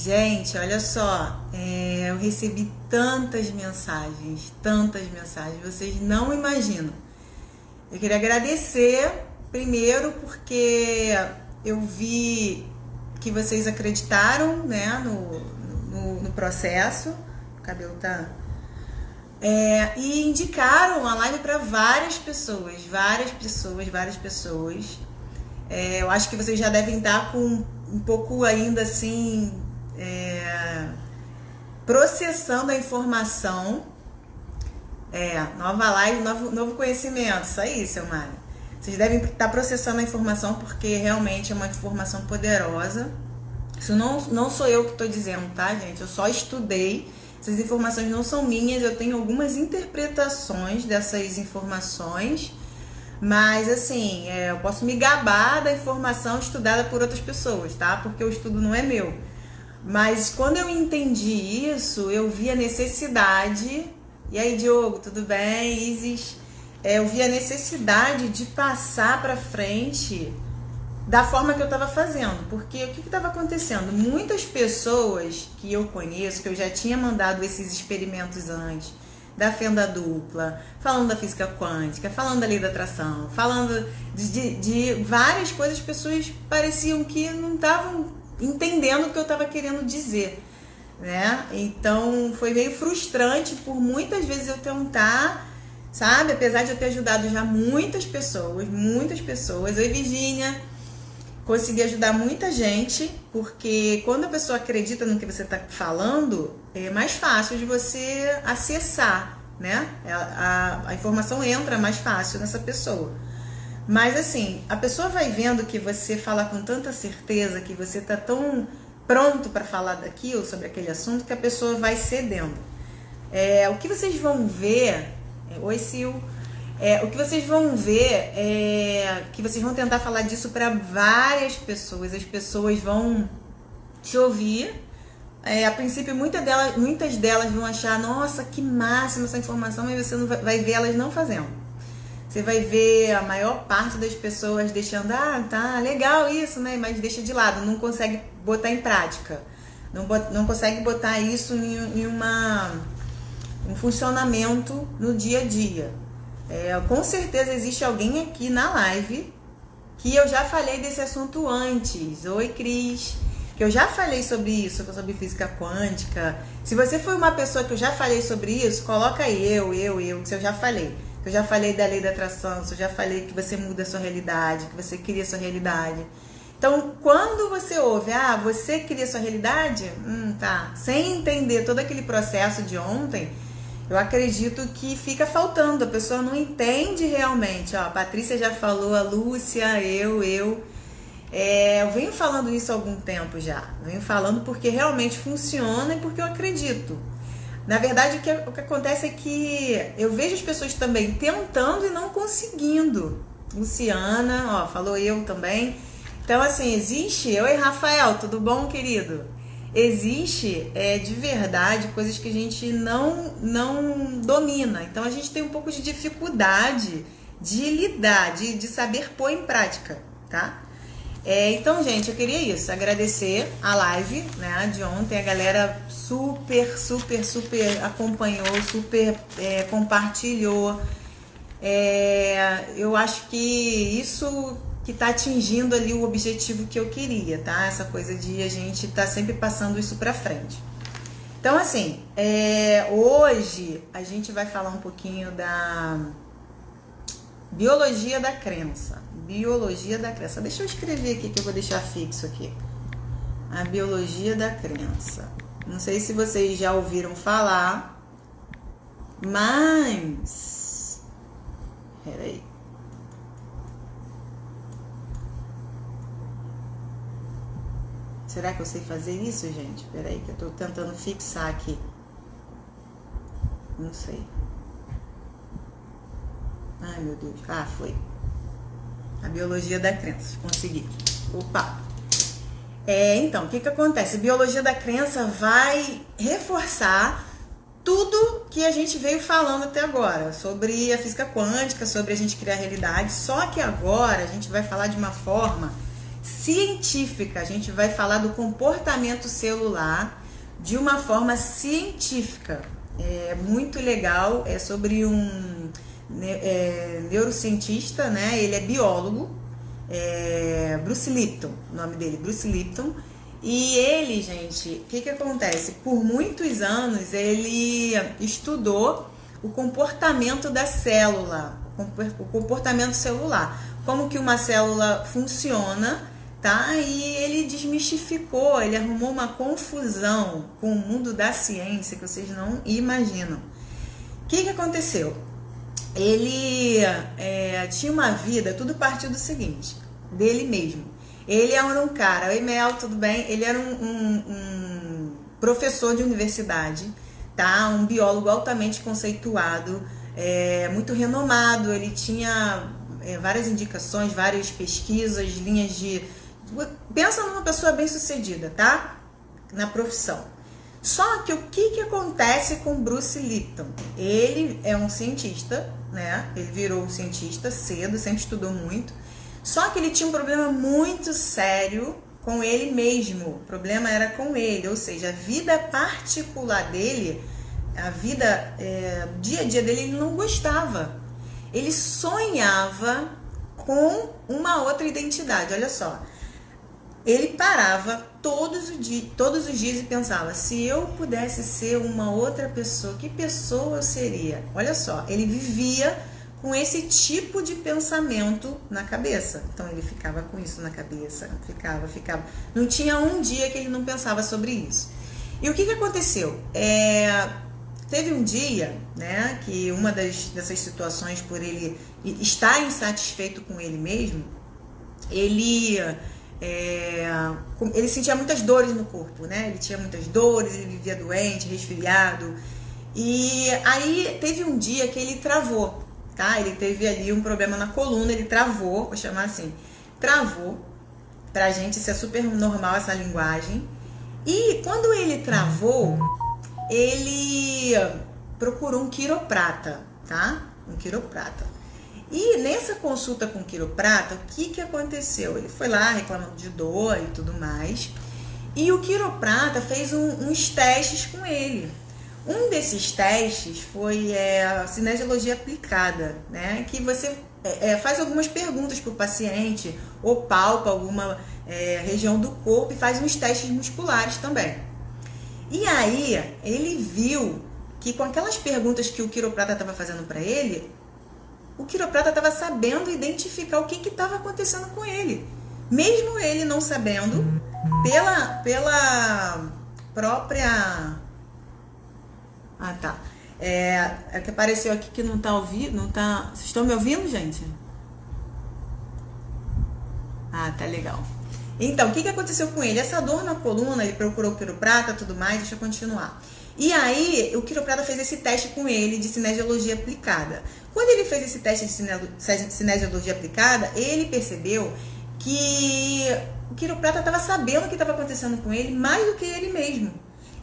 Gente, olha só, eu recebi tantas mensagens, vocês não imaginam. Eu queria agradecer primeiro porque eu vi que vocês acreditaram, né, no processo. O cabelo tá... e indicaram a live para várias pessoas. Eu acho que vocês já devem estar com um pouco ainda assim, processando a informação. Nova live, novo conhecimento. Isso aí, seu Mário. Vocês devem estar processando a informação porque realmente é uma informação poderosa. Isso não sou eu que estou dizendo, tá, gente? Eu só estudei. Essas informações não são minhas. Eu tenho algumas interpretações dessas informações. Mas, assim, eu posso me gabar da informação estudada por outras pessoas, tá? Porque o estudo não é meu. Mas quando eu entendi isso, eu vi a necessidade... E aí, Diogo, tudo bem? Isis? Eu vi a necessidade de passar para frente da forma que eu estava fazendo. Porque o que estava acontecendo? Muitas pessoas que eu conheço, que eu já tinha mandado esses experimentos antes, da fenda dupla, falando da física quântica, falando da lei da atração, falando de várias coisas, as pessoas pareciam que não estavam entendendo o que eu estava querendo dizer, né? Então foi meio frustrante por muitas vezes eu tentar, sabe? Apesar de eu ter ajudado já muitas pessoas, oi Virgínia, consegui ajudar muita gente, porque quando a pessoa acredita no que você está falando, é mais fácil de você acessar, né? A informação entra mais fácil nessa pessoa. Mas assim, a pessoa vai vendo que você fala com tanta certeza, que você está tão pronto para falar daquilo, sobre aquele assunto, que a pessoa vai cedendo. O que vocês vão ver... Oi, Sil. O que vocês vão ver é que vocês vão tentar falar disso para várias pessoas. As pessoas vão te ouvir. A princípio, muitas delas vão achar, nossa, que máxima essa informação, mas você não vai ver elas não fazendo. Você vai ver a maior parte das pessoas deixando, tá, legal isso, né? Mas deixa de lado, não consegue botar em prática. Não consegue botar isso em um funcionamento no dia a dia. Com certeza existe alguém aqui na live que eu já falei desse assunto antes. Oi, Cris. Que eu já falei sobre isso, sobre física quântica. Se você foi uma pessoa que eu já falei sobre isso, coloca aí, que eu já falei. Que eu já falei da lei da atração, que eu já falei que você muda a sua realidade, que você cria a sua realidade. Então, quando você ouve, você cria a sua realidade, tá, sem entender todo aquele processo de ontem, eu acredito que fica faltando, a pessoa não entende realmente. A Patrícia já falou, a Lúcia, eu venho falando isso há algum tempo já. Venho falando porque realmente funciona e porque eu acredito. Na verdade, o que acontece é que eu vejo as pessoas também tentando e não conseguindo. Luciana, falou eu também. Então, assim, existe... Oi, Rafael, tudo bom, querido? Existe, de verdade, coisas que a gente não domina. Então, a gente tem um pouco de dificuldade de lidar, de saber pôr em prática, tá? Então, gente, eu queria isso, agradecer a live, né, de ontem. A galera super acompanhou, super compartilhou. Eu acho que isso que tá atingindo ali o objetivo que eu queria, tá? Essa coisa de a gente tá sempre passando isso pra frente. Então, assim, hoje a gente vai falar um pouquinho da biologia da crença. Biologia da crença. Deixa eu escrever aqui que eu vou deixar fixo aqui. A biologia da crença. Não sei se vocês já ouviram falar, mas... Peraí. Será que eu sei fazer isso, gente? Peraí que eu tô tentando fixar aqui. Não sei. Ai, meu Deus. Foi. A biologia da crença. Consegui. Opa. Então, o que acontece? A biologia da crença vai reforçar tudo que a gente veio falando até agora. Sobre a física quântica, sobre a gente criar a realidade. Só que agora a gente vai falar de uma forma científica. A gente vai falar do comportamento celular de uma forma científica. É muito legal, é sobre um neurocientista, né? Ele é biólogo, Bruce Lipton, o nome dele, Bruce Lipton. E ele, gente, o que acontece? Por muitos anos ele estudou o comportamento da célula, o comportamento celular, como que uma célula funciona, tá? E ele desmistificou, ele arrumou uma confusão com o mundo da ciência que vocês não imaginam. O que aconteceu? Ele tinha uma vida, tudo partiu do seguinte, dele mesmo. Ele era um cara, oi Mel, tudo bem? Ele era um professor de universidade, tá? Um biólogo altamente conceituado, muito renomado. Ele tinha várias indicações, várias pesquisas, linhas de... Pensa numa pessoa bem sucedida, tá? Na profissão. Só que o que acontece com Bruce Lipton? Ele é um cientista, né? Ele virou um cientista cedo, sempre estudou muito. Só que ele tinha um problema muito sério com ele mesmo. O problema era com ele, ou seja, a vida particular dele, a vida, dia a dia dele, ele não gostava. Ele sonhava com uma outra identidade, olha só. Ele parava todos os dias e pensava, se eu pudesse ser uma outra pessoa, que pessoa eu seria? Olha só, ele vivia com esse tipo de pensamento na cabeça. Então ele ficava com isso na cabeça, ficava. Não tinha um dia que ele não pensava sobre isso. E o que aconteceu? Teve um dia, né, que uma dessas situações, por ele estar insatisfeito com ele mesmo, ele sentia muitas dores no corpo, né? Ele tinha muitas dores, ele vivia doente, resfriado. E aí teve um dia que ele travou, tá? Ele teve ali um problema na coluna, ele travou, vou chamar assim, travou. Pra gente isso é super normal, essa linguagem. E quando ele travou, ele procurou um quiroprata, tá? Um quiroprata. E nessa consulta com o quiroprata, o que aconteceu? Ele foi lá reclamando de dor e tudo mais. E o quiroprata fez uns testes com ele. Um desses testes foi a cinesiologia aplicada, né? Que você faz algumas perguntas para o paciente, ou palpa alguma região do corpo e faz uns testes musculares também. E aí ele viu que com aquelas perguntas que o quiroprata estava fazendo para ele, o quiroprata estava sabendo identificar o que estava acontecendo com ele. Mesmo ele não sabendo, pela própria... Ah, tá. É que apareceu aqui que não tá ouvindo, não tá... Vocês estão me ouvindo, gente? Ah, tá legal. Então, o que aconteceu com ele? Essa dor na coluna, ele procurou o quiroprata, tudo mais, deixa eu continuar. E aí, o quiroprata fez esse teste com ele de cinesiologia aplicada. Quando ele fez esse teste de cinesiologia aplicada, ele percebeu que o quiroprata estava sabendo o que estava acontecendo com ele mais do que ele mesmo.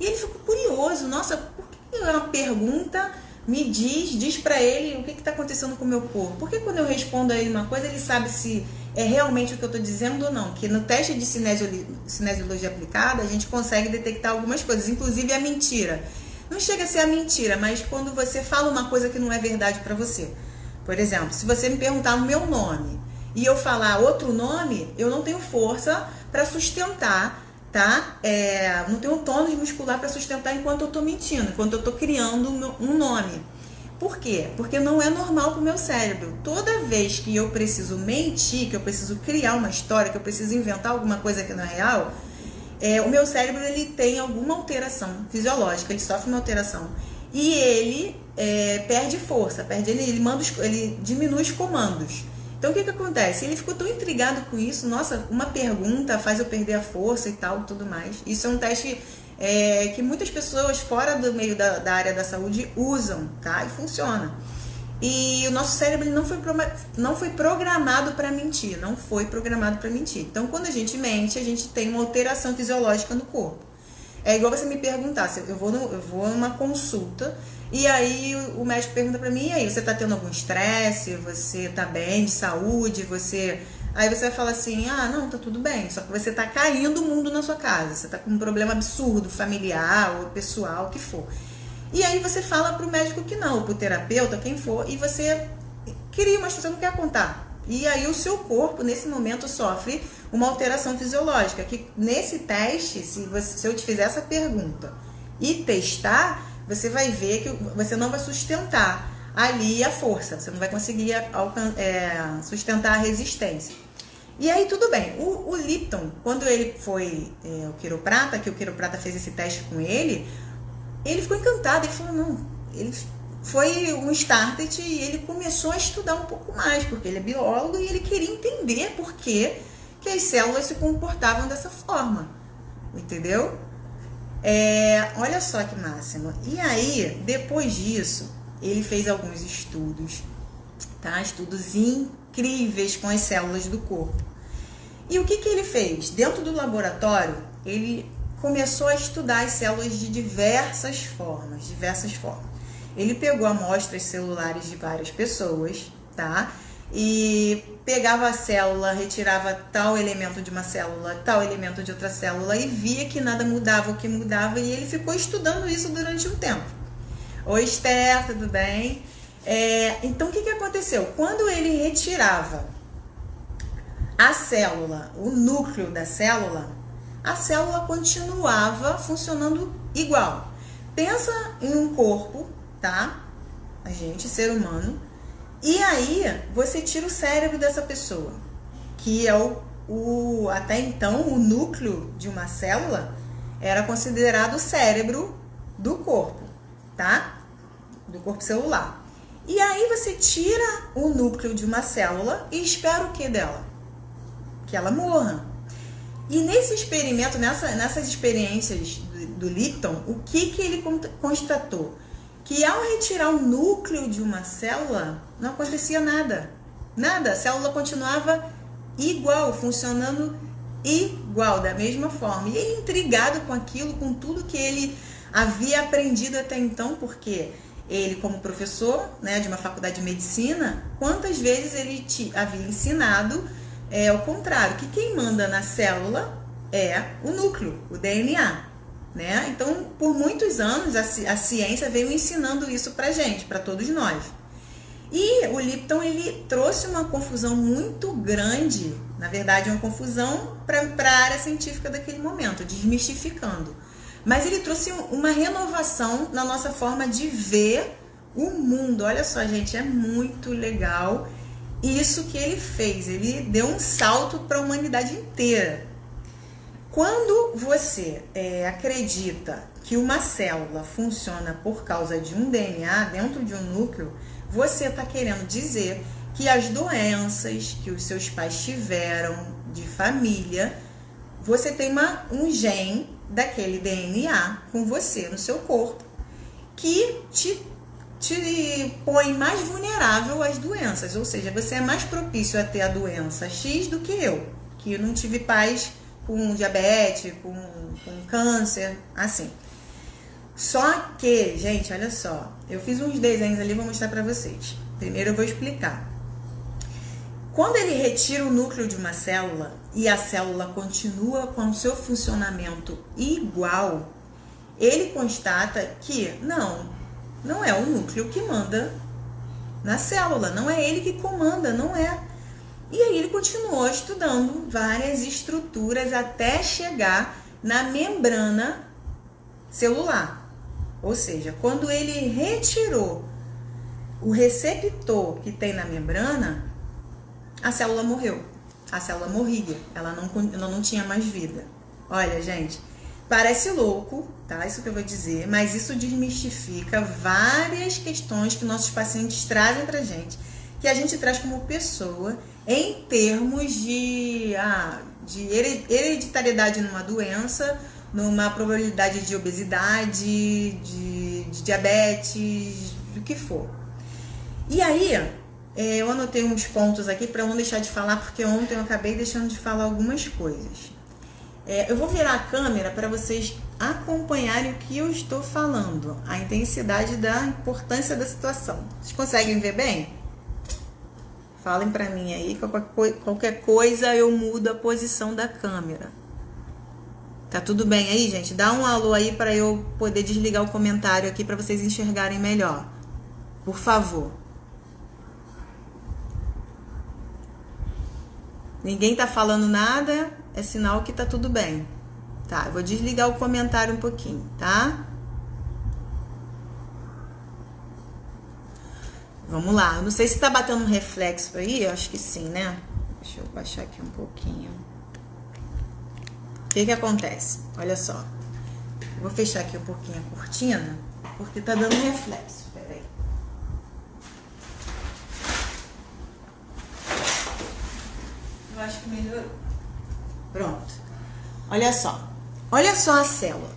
E ele ficou curioso, nossa, por que uma pergunta me diz pra ele o que está acontecendo com o meu corpo? Por que quando eu respondo a ele uma coisa, ele sabe se é realmente o que eu estou dizendo ou não? Que no teste de cinesiologia aplicada, a gente consegue detectar algumas coisas, inclusive a mentira. Não chega a ser a mentira, mas quando você fala uma coisa que não é verdade para você. Por exemplo, se você me perguntar o meu nome e eu falar outro nome, eu não tenho força para sustentar, tá? Não tenho tônus muscular para sustentar enquanto eu estou mentindo, enquanto eu estou criando um nome. Por quê? Porque não é normal para o meu cérebro. Toda vez que eu preciso mentir, que eu preciso criar uma história, que eu preciso inventar alguma coisa que não é real, o meu cérebro ele tem alguma alteração fisiológica, ele sofre uma alteração. E ele perde força, ele diminui os comandos. Então o que acontece? Ele ficou tão intrigado com isso, nossa, uma pergunta faz eu perder a força e tal, tudo mais. Isso é um teste que muitas pessoas fora do meio da área da saúde usam, tá? E funciona. E o nosso cérebro não foi programado para mentir, não foi programado para mentir. Então quando a gente mente, a gente tem uma alteração fisiológica no corpo. É igual você me perguntar, eu vou numa consulta e aí o médico pergunta pra mim, e aí, você tá tendo algum estresse? Você tá bem de saúde? Você Aí você vai falar assim, ah, não, tá tudo bem, só que você tá caindo o mundo na sua casa, você tá com um problema absurdo, familiar ou pessoal, o que for. E aí você fala pro médico que não, ou pro terapeuta, quem for, e você queria, mas você não quer contar. E aí o seu corpo, nesse momento, sofre uma alteração fisiológica, que nesse teste, se eu te fizer essa pergunta e testar, você vai ver que você não vai sustentar ali a força, você não vai conseguir sustentar a resistência. E aí tudo bem, o Lipton, quando ele foi o quiroprata, que o quiroprata fez esse teste com ele ficou encantado, ele falou, não, ele foi um starter e ele começou a estudar um pouco mais, porque ele é biólogo e ele queria entender por que as células se comportavam dessa forma, entendeu? Olha só que máximo. E aí, depois disso, ele fez alguns estudos, tá? Estudos incríveis com as células do corpo. E o que ele fez? Dentro do laboratório, ele começou a estudar as células de diversas formas. Ele pegou amostras celulares de várias pessoas, tá? E pegava a célula, retirava tal elemento de uma célula, tal elemento de outra célula e via que nada mudava, o que mudava, e ele ficou estudando isso durante um tempo. Oi, Esther, tudo bem? Então, o que aconteceu? Quando ele retirava a célula, o núcleo da célula, a célula continuava funcionando igual. Pensa em um corpo, tá? A gente, ser humano. E aí, você tira o cérebro dessa pessoa, que é até então, o núcleo de uma célula era considerado o cérebro do corpo, tá? Do corpo celular. E aí você tira o núcleo de uma célula e espera o que dela? Que ela morra. E nesse experimento, nessas experiências do Lipton, o que ele constatou? Que ao retirar o núcleo de uma célula, não acontecia nada. Nada, a célula continuava igual, funcionando igual, da mesma forma. E ele, intrigado com aquilo, com tudo que ele havia aprendido até então, porque ele, como professor, né, de uma faculdade de medicina, quantas vezes ele havia ensinado o contrário, que quem manda na célula é o núcleo, o DNA, né? Então, por muitos anos, a ciência veio ensinando isso pra gente, pra todos nós. E o Lipton, ele trouxe uma confusão muito grande, na verdade, uma confusão para a área científica daquele momento, desmistificando. Mas ele trouxe uma renovação na nossa forma de ver o mundo. Olha só, gente, é muito legal isso que ele fez. Ele deu um salto para a humanidade inteira. Quando você acredita que uma célula funciona por causa de um DNA dentro de um núcleo, você está querendo dizer que as doenças que os seus pais tiveram de família, você tem um gene daquele DNA com você no seu corpo que te põe mais vulnerável às doenças, ou seja, você é mais propício a ter a doença X do que eu, que não tive pais com diabetes, com câncer, assim. Só que, gente, olha só, eu fiz uns desenhos ali, vou mostrar pra vocês. Primeiro eu vou explicar. Quando ele retira o núcleo de uma célula e a célula continua com o seu funcionamento igual, ele constata que não é o núcleo que manda na célula, não é ele que comanda, não é. E aí ele continuou estudando várias estruturas até chegar na membrana celular. Ou seja, quando ele retirou o receptor que tem na membrana, a célula morreu. A célula morria, ela não tinha mais vida. Olha, gente, parece louco, tá? Isso que eu vou dizer, mas isso desmistifica várias questões que nossos pacientes trazem pra gente, que a gente traz como pessoa em termos de hereditariedade numa doença, numa probabilidade de obesidade, de diabetes, do que for. E aí, eu anotei uns pontos aqui para não deixar de falar, porque ontem eu acabei deixando de falar algumas coisas. Eu vou virar a câmera para vocês acompanharem o que eu estou falando, a intensidade da importância da situação. Vocês conseguem ver bem? Falem pra mim aí, qualquer coisa eu mudo a posição da câmera. Tá tudo bem aí, gente? Dá um alô aí para eu poder desligar o comentário aqui para vocês enxergarem melhor. Por favor. Ninguém tá falando nada, é sinal que tá tudo bem. Tá, eu vou desligar o comentário um pouquinho, tá? Vamos lá, eu não sei se tá batendo um reflexo aí, eu acho que sim, né? Deixa eu baixar aqui um pouquinho. O que que acontece? Olha só, eu vou fechar aqui um pouquinho a cortina, porque tá dando reflexo, peraí. Eu acho que melhorou. Pronto, olha só a célula.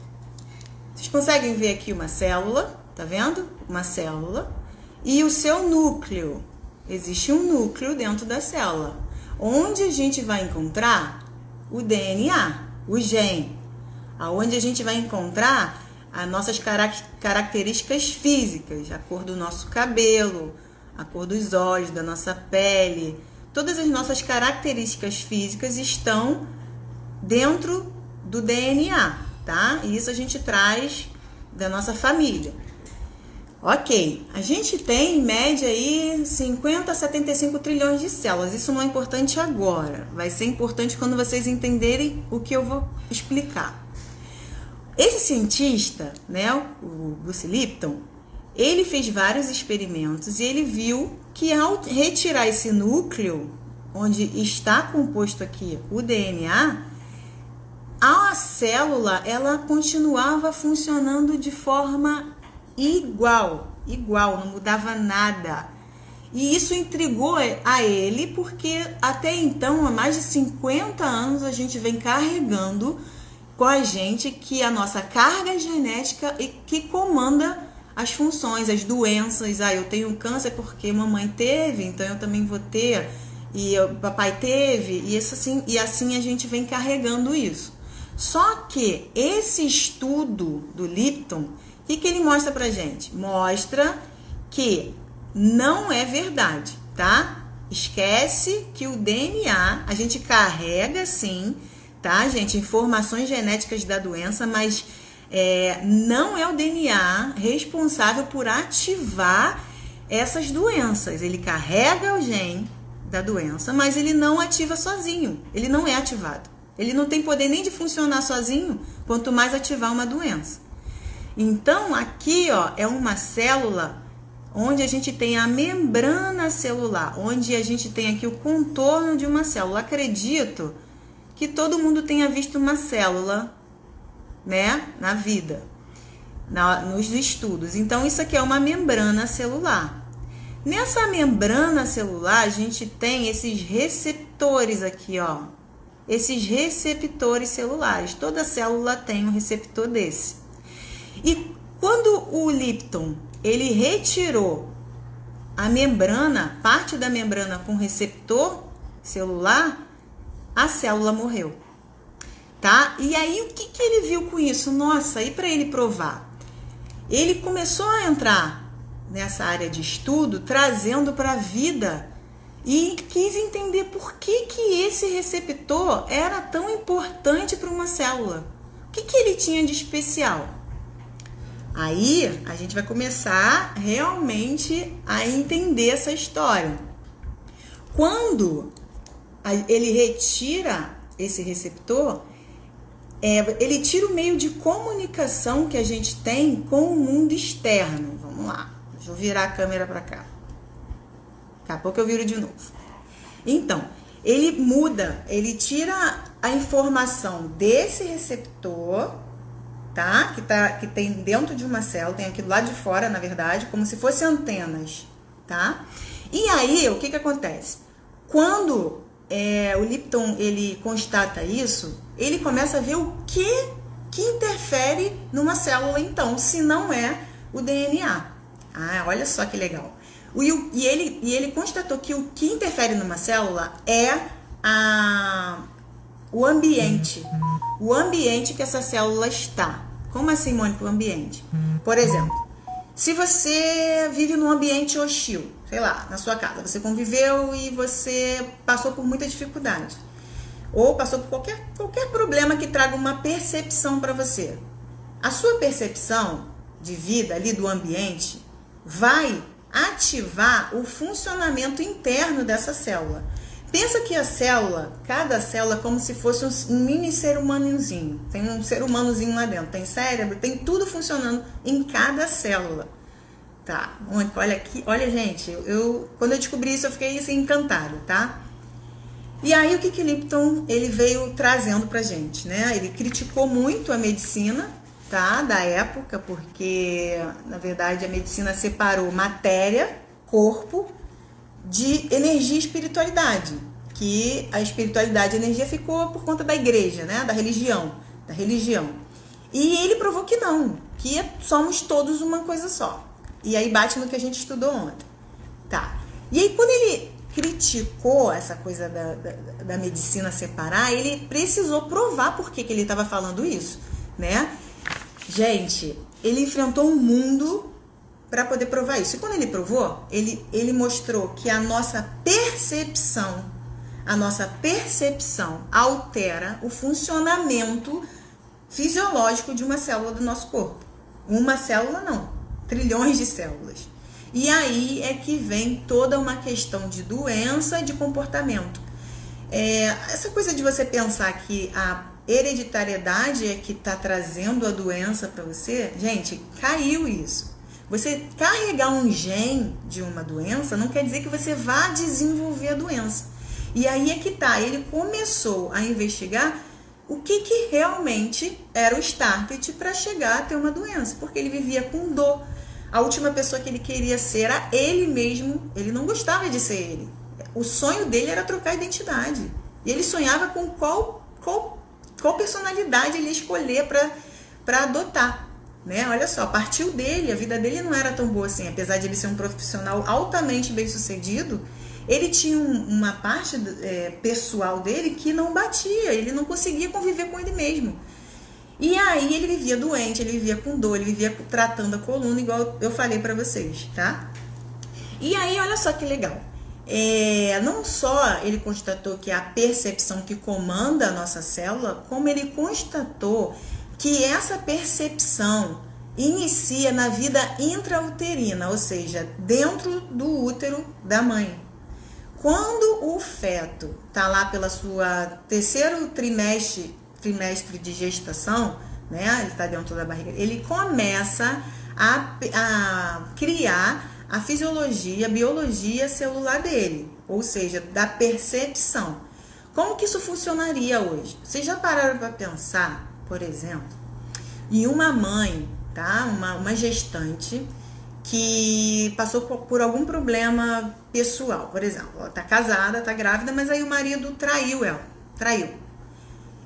Vocês conseguem ver aqui uma célula, tá vendo? Uma célula. E o seu núcleo, existe um núcleo dentro da célula, onde a gente vai encontrar o DNA, o gene, aonde a gente vai encontrar as nossas características físicas, a cor do nosso cabelo, a cor dos olhos, da nossa pele, todas as nossas características físicas estão dentro do DNA, tá? E isso a gente traz da nossa família. Ok, a gente tem em média aí 50 a 75 trilhões de células. Isso não é importante agora, vai ser importante quando vocês entenderem o que eu vou explicar. Esse cientista, né, o Bruce Lipton, ele fez vários experimentos e ele viu que ao retirar esse núcleo, onde está composto aqui o DNA, a célula ela continuava funcionando de forma igual, não mudava nada. E isso intrigou a ele, porque até então, há mais de 50 anos, a gente vem carregando com a gente que a nossa carga genética é que comanda as funções, as doenças. Eu tenho câncer porque mamãe teve, então eu também vou ter, e o papai teve, e assim a gente vem carregando isso. Só que esse estudo do Lipton, o que ele mostra pra gente? Mostra que não é verdade, tá? Esquece que o DNA, a gente carrega sim, tá, gente? Informações genéticas da doença, mas não é o DNA responsável por ativar essas doenças. Ele carrega o gene da doença, mas ele não ativa sozinho. Ele não é ativado. Ele não tem poder nem de funcionar sozinho, quanto mais ativar uma doença. Então, aqui, ó, é uma célula onde a gente tem a membrana celular, onde a gente tem aqui o contorno de uma célula. Acredito que todo mundo tenha visto uma célula, né, na vida, nos estudos. Então, isso aqui é uma membrana celular. Nessa membrana celular, a gente tem esses receptores aqui, ó. Esses receptores celulares. Toda célula tem um receptor desse. E quando o Lipton, ele retirou a membrana, parte da membrana com receptor celular, a célula morreu, tá? E aí, o que ele viu com isso? Nossa, e para ele provar? Ele começou a entrar nessa área de estudo, trazendo para a vida, e quis entender por que esse receptor era tão importante para uma célula. O que ele tinha de especial? Aí a gente vai começar realmente a entender essa história. Quando ele retira esse receptor, ele tira o meio de comunicação que a gente tem com o mundo externo. Vamos lá, deixa eu virar a câmera para cá. Daqui a pouco eu viro de novo. Então, ele muda, ele tira a informação desse receptor, tá? Que tem dentro de uma célula, tem aqui do lado de fora, na verdade, como se fossem antenas, tá? E aí, o que acontece? Quando o Lipton, ele constata isso, ele começa a ver o que interfere numa célula, então, se não é o DNA. Olha só que legal. E ele constatou que o que interfere numa célula é o ambiente que essa célula está. Como assim, Mônica, o ambiente? Por exemplo, Se você vive num ambiente hostil, sei lá, na sua casa, você conviveu e você passou por muita dificuldade, ou passou por qualquer problema que traga uma percepção para você, a sua percepção de vida ali do ambiente vai ativar o funcionamento interno dessa célula. Pensa que a célula, cada célula é como se fosse um mini ser humanozinho. Tem um ser humanozinho lá dentro, tem cérebro, tem tudo funcionando em cada célula. Tá? Olha aqui, olha gente, quando eu descobri isso eu fiquei assim encantada, tá? E aí o que Lipton ele veio trazendo pra gente, né? Ele criticou muito a medicina, tá? Da época, porque na verdade a medicina separou matéria, corpo, de energia e espiritualidade, que a espiritualidade e a energia ficou por conta da igreja, né? Da religião. E ele provou que não, que somos todos uma coisa só. E aí bate no que a gente estudou ontem. Tá. E aí quando ele criticou essa coisa da medicina separar, ele precisou provar por que ele estava falando isso, né? Gente, ele enfrentou um mundo para poder provar isso. E quando ele provou, ele mostrou que a nossa percepção altera o funcionamento fisiológico de uma célula do nosso corpo. Uma célula não, trilhões de células. E aí é que vem toda uma questão de doença e de comportamento. Essa coisa de você pensar que a hereditariedade é que está trazendo a doença para você, gente, caiu isso. Você carregar um gene de uma doença não quer dizer que você vá desenvolver a doença. E aí é que tá, ele começou a investigar o que realmente era o start para chegar a ter uma doença, porque ele vivia com dor. A última pessoa que ele queria ser era ele mesmo, ele não gostava de ser ele. O sonho dele era trocar identidade. E ele sonhava com qual personalidade ele ia escolher para adotar. Né? Olha só, partiu dele, a vida dele não era tão boa assim, apesar de ele ser um profissional altamente bem sucedido, ele tinha uma parte pessoal dele que não batia, ele não conseguia conviver com ele mesmo. E aí ele vivia doente, ele vivia com dor, ele vivia tratando a coluna, igual eu falei para vocês, tá? E aí, olha só que legal. Não só ele constatou que é a percepção que comanda a nossa célula, como ele constatou que essa percepção inicia na vida intrauterina, ou seja, dentro do útero da mãe. Quando o feto está lá pela sua terceiro trimestre de gestação, né? Ele está dentro da barriga, ele começa a criar a fisiologia, a biologia celular dele, ou seja, da percepção. Como que isso funcionaria hoje? Vocês já pararam para pensar, por exemplo, em uma mãe, tá? Uma gestante que passou por algum problema pessoal, por exemplo, ela tá casada, tá grávida, mas aí o marido traiu.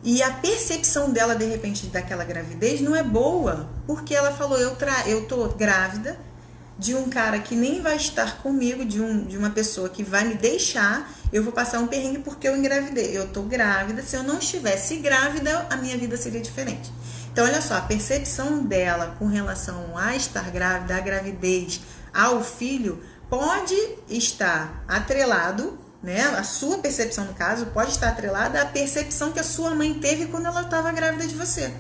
E a percepção dela, de repente, daquela gravidez não é boa, porque ela falou, eu tô grávida de um cara que nem vai estar comigo, de uma pessoa que vai me deixar, eu vou passar um perrengue porque eu engravidei. Eu tô grávida, se eu não estivesse grávida, a minha vida seria diferente. Então, olha só, a percepção dela com relação a estar grávida, a gravidez, ao filho, pode estar atrelado, né? A sua percepção, no caso, pode estar atrelada à percepção que a sua mãe teve quando ela estava grávida de você.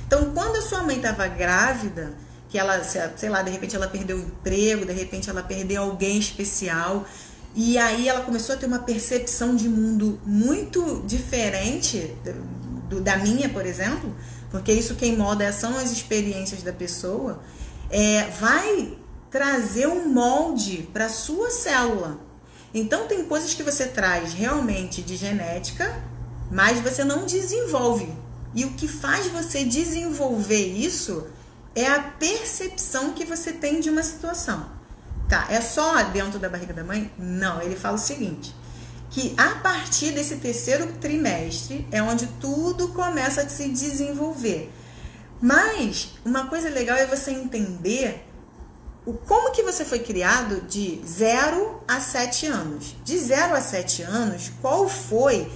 Então, quando a sua mãe estava grávida, que ela, sei lá, de repente ela perdeu o emprego, de repente ela perdeu alguém especial, e aí ela começou a ter uma percepção de mundo muito diferente da minha, por exemplo, porque isso quem molda são as experiências da pessoa, vai trazer um molde para a sua célula. Então tem coisas que você traz realmente de genética, mas você não desenvolve. E o que faz você desenvolver isso é a percepção que você tem de uma situação. Tá, é só dentro da barriga da mãe? Não, ele fala o seguinte, que a partir desse terceiro trimestre é onde tudo começa a se desenvolver. Mas uma coisa legal é você entender como que você foi criado de 0 a 7 anos. De 0 a 7 anos, qual foi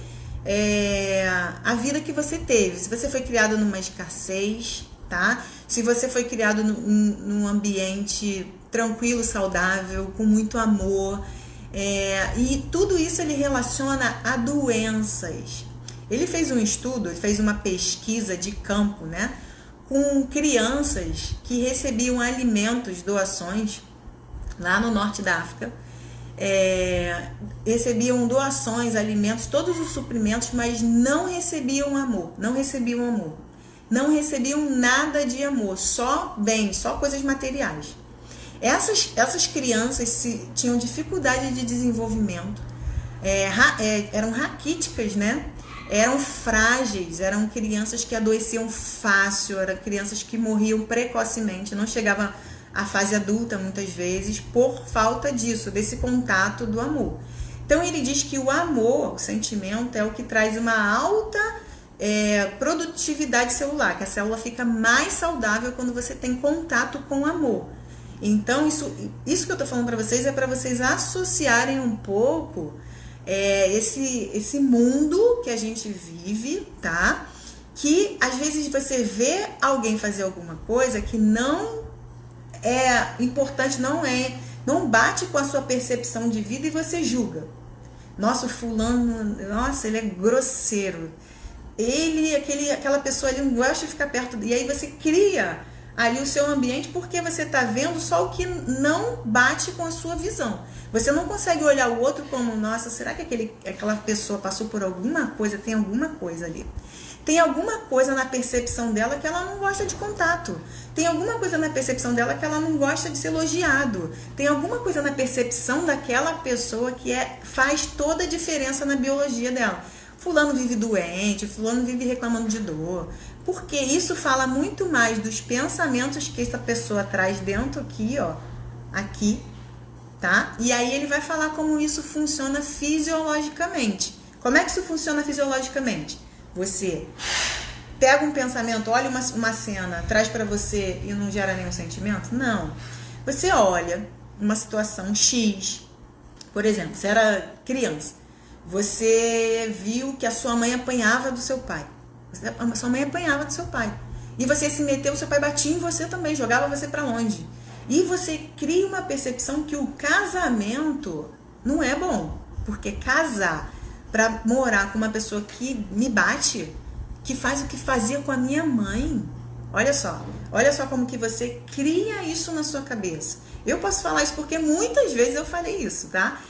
a vida que você teve? Se você foi criado numa escassez, tá? Se você foi criado num ambiente tranquilo, saudável, com muito amor, e tudo isso ele relaciona a doenças. Ele fez um estudo, ele fez uma pesquisa de campo, né, com crianças que recebiam alimentos, doações, lá no norte da África, recebiam doações, alimentos, todos os suprimentos, mas não recebiam amor, não recebiam nada de amor, só bens, só coisas materiais. Essas crianças tinham dificuldade de desenvolvimento, eram raquíticas, né? Eram frágeis, eram crianças que adoeciam fácil, eram crianças que morriam precocemente, não chegavam à fase adulta muitas vezes por falta disso, desse contato do amor. Então ele diz que o amor, o sentimento, é o que traz uma alta produtividade celular, que a célula fica mais saudável quando você tem contato com o amor. Então isso que eu tô falando para vocês é para vocês associarem um pouco esse mundo que a gente vive, tá? Que às vezes você vê alguém fazer alguma coisa que não é importante, não bate com a sua percepção de vida e você julga. Nossa, o fulano, ele é grosseiro. Aquela pessoa ali não gosta de ficar perto. E aí você cria ali o seu ambiente porque você está vendo só o que não bate com a sua visão. Você não consegue olhar o outro como, nossa, será que aquela pessoa passou por alguma coisa, tem alguma coisa ali? Tem alguma coisa na percepção dela que ela não gosta de contato. Tem alguma coisa na percepção dela que ela não gosta de ser elogiado. Tem alguma coisa na percepção daquela pessoa que faz toda a diferença na biologia dela. Fulano vive doente, fulano vive reclamando de dor. Porque isso fala muito mais dos pensamentos que essa pessoa traz dentro aqui, tá? E aí ele vai falar como isso funciona fisiologicamente. Como é que isso funciona fisiologicamente? Você pega um pensamento, olha uma cena, traz pra você e não gera nenhum sentimento? Não. Você olha uma situação X, por exemplo, você era criança, você viu que a sua mãe apanhava do seu pai. A sua mãe apanhava do seu pai. E você se meteu, seu pai batia em você também, jogava você pra longe. E você cria uma percepção que o casamento não é bom. Porque casar pra morar com uma pessoa que me bate, que faz o que fazia com a minha mãe. Olha só como que você cria isso na sua cabeça. Eu posso falar isso porque muitas vezes eu falei isso, tá?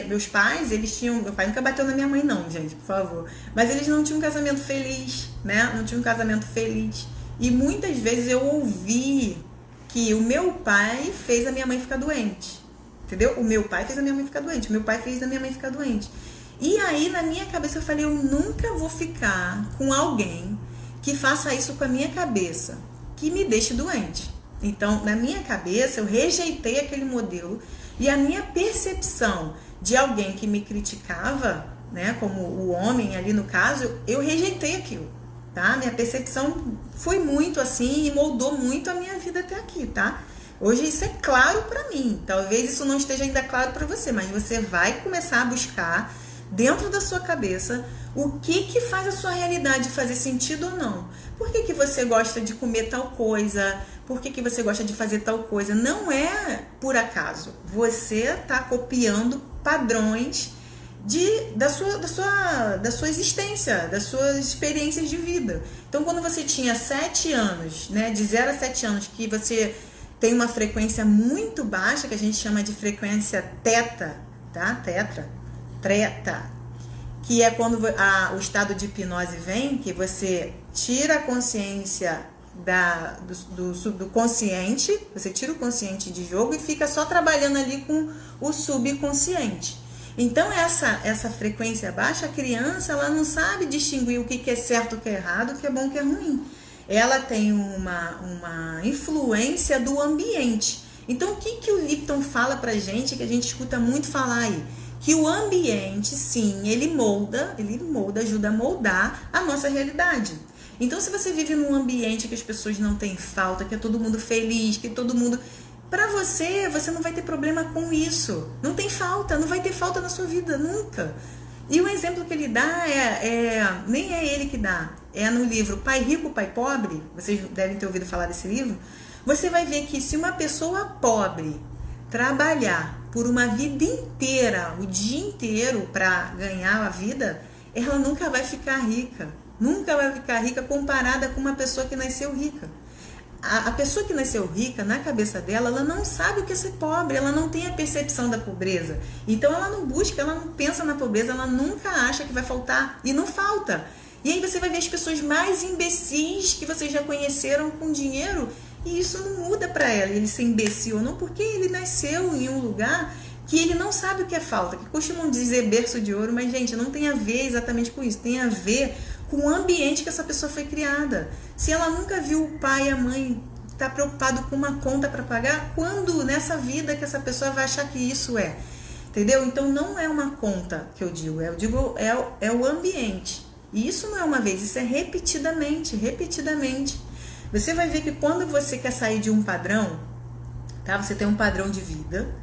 Meus pais, meu pai nunca bateu na minha mãe não, gente, por favor. Mas eles não tinham um casamento feliz, né? Não tinham um casamento feliz. E muitas vezes eu ouvi que o meu pai fez a minha mãe ficar doente. Entendeu? O meu pai fez a minha mãe ficar doente. O meu pai fez a minha mãe ficar doente. E aí, na minha cabeça, eu falei, eu nunca vou ficar com alguém que faça isso com a minha cabeça, que me deixe doente. Então, na minha cabeça, eu rejeitei aquele modelo e a minha percepção de alguém que me criticava, né, como o homem ali no caso, eu rejeitei aquilo, tá? Minha percepção foi muito assim e moldou muito a minha vida até aqui, tá? Hoje isso é claro pra mim, talvez isso não esteja ainda claro pra você, mas você vai começar a buscar dentro da sua cabeça o que faz a sua realidade fazer sentido ou não. Por que você gosta de comer tal coisa? Por que você gosta de fazer tal coisa? Não é por acaso. Você está copiando padrões da sua existência, das suas experiências de vida. Então, quando você tinha 7 anos, né, de 0 a 7 anos, que você tem uma frequência muito baixa, que a gente chama de frequência teta, tá? Treta, que é quando o estado de hipnose vem, que você tira a consciência do consciente, você tira o consciente de jogo e fica só trabalhando ali com o subconsciente. Então essa frequência baixa, a criança ela não sabe distinguir o que é certo, o que é errado, o que é bom, o que é ruim. Ela tem uma influência do ambiente. Então o que o Lipton fala pra gente, que a gente escuta muito falar aí? Que o ambiente, sim, ele molda, ajuda a moldar a nossa realidade. Então, se você vive num ambiente que as pessoas não têm falta, que é todo mundo feliz, que todo mundo... Pra você não vai ter problema com isso. Não tem falta, não vai ter falta na sua vida, nunca. E o exemplo que ele dá nem é ele que dá, é no livro Pai Rico, Pai Pobre. Vocês devem ter ouvido falar desse livro. Você vai ver que se uma pessoa pobre trabalhar por uma vida inteira, o dia inteiro, para ganhar a vida, ela nunca vai ficar rica. Nunca vai ficar rica comparada com uma pessoa que nasceu rica. A pessoa que nasceu rica, na cabeça dela, ela não sabe o que é ser pobre, ela não tem a percepção da pobreza. Então ela não busca, ela não pensa na pobreza, ela nunca acha que vai faltar, e não falta. E aí você vai ver as pessoas mais imbecis que vocês já conheceram com dinheiro, e isso não muda para ela, ele ser imbecil ou não, porque ele nasceu em um lugar que ele não sabe o que é falta, que costumam dizer berço de ouro, mas gente, não tem a ver exatamente com isso, tem a ver com o ambiente que essa pessoa foi criada. Se ela nunca viu o pai e a mãe estar preocupado com uma conta para pagar, quando nessa vida que essa pessoa vai achar que isso é? Entendeu? Então não é uma conta que eu digo é o ambiente. E isso não é uma vez, isso é repetidamente. Você vai ver que quando você quer sair de um padrão, tá? Você tem um padrão de vida,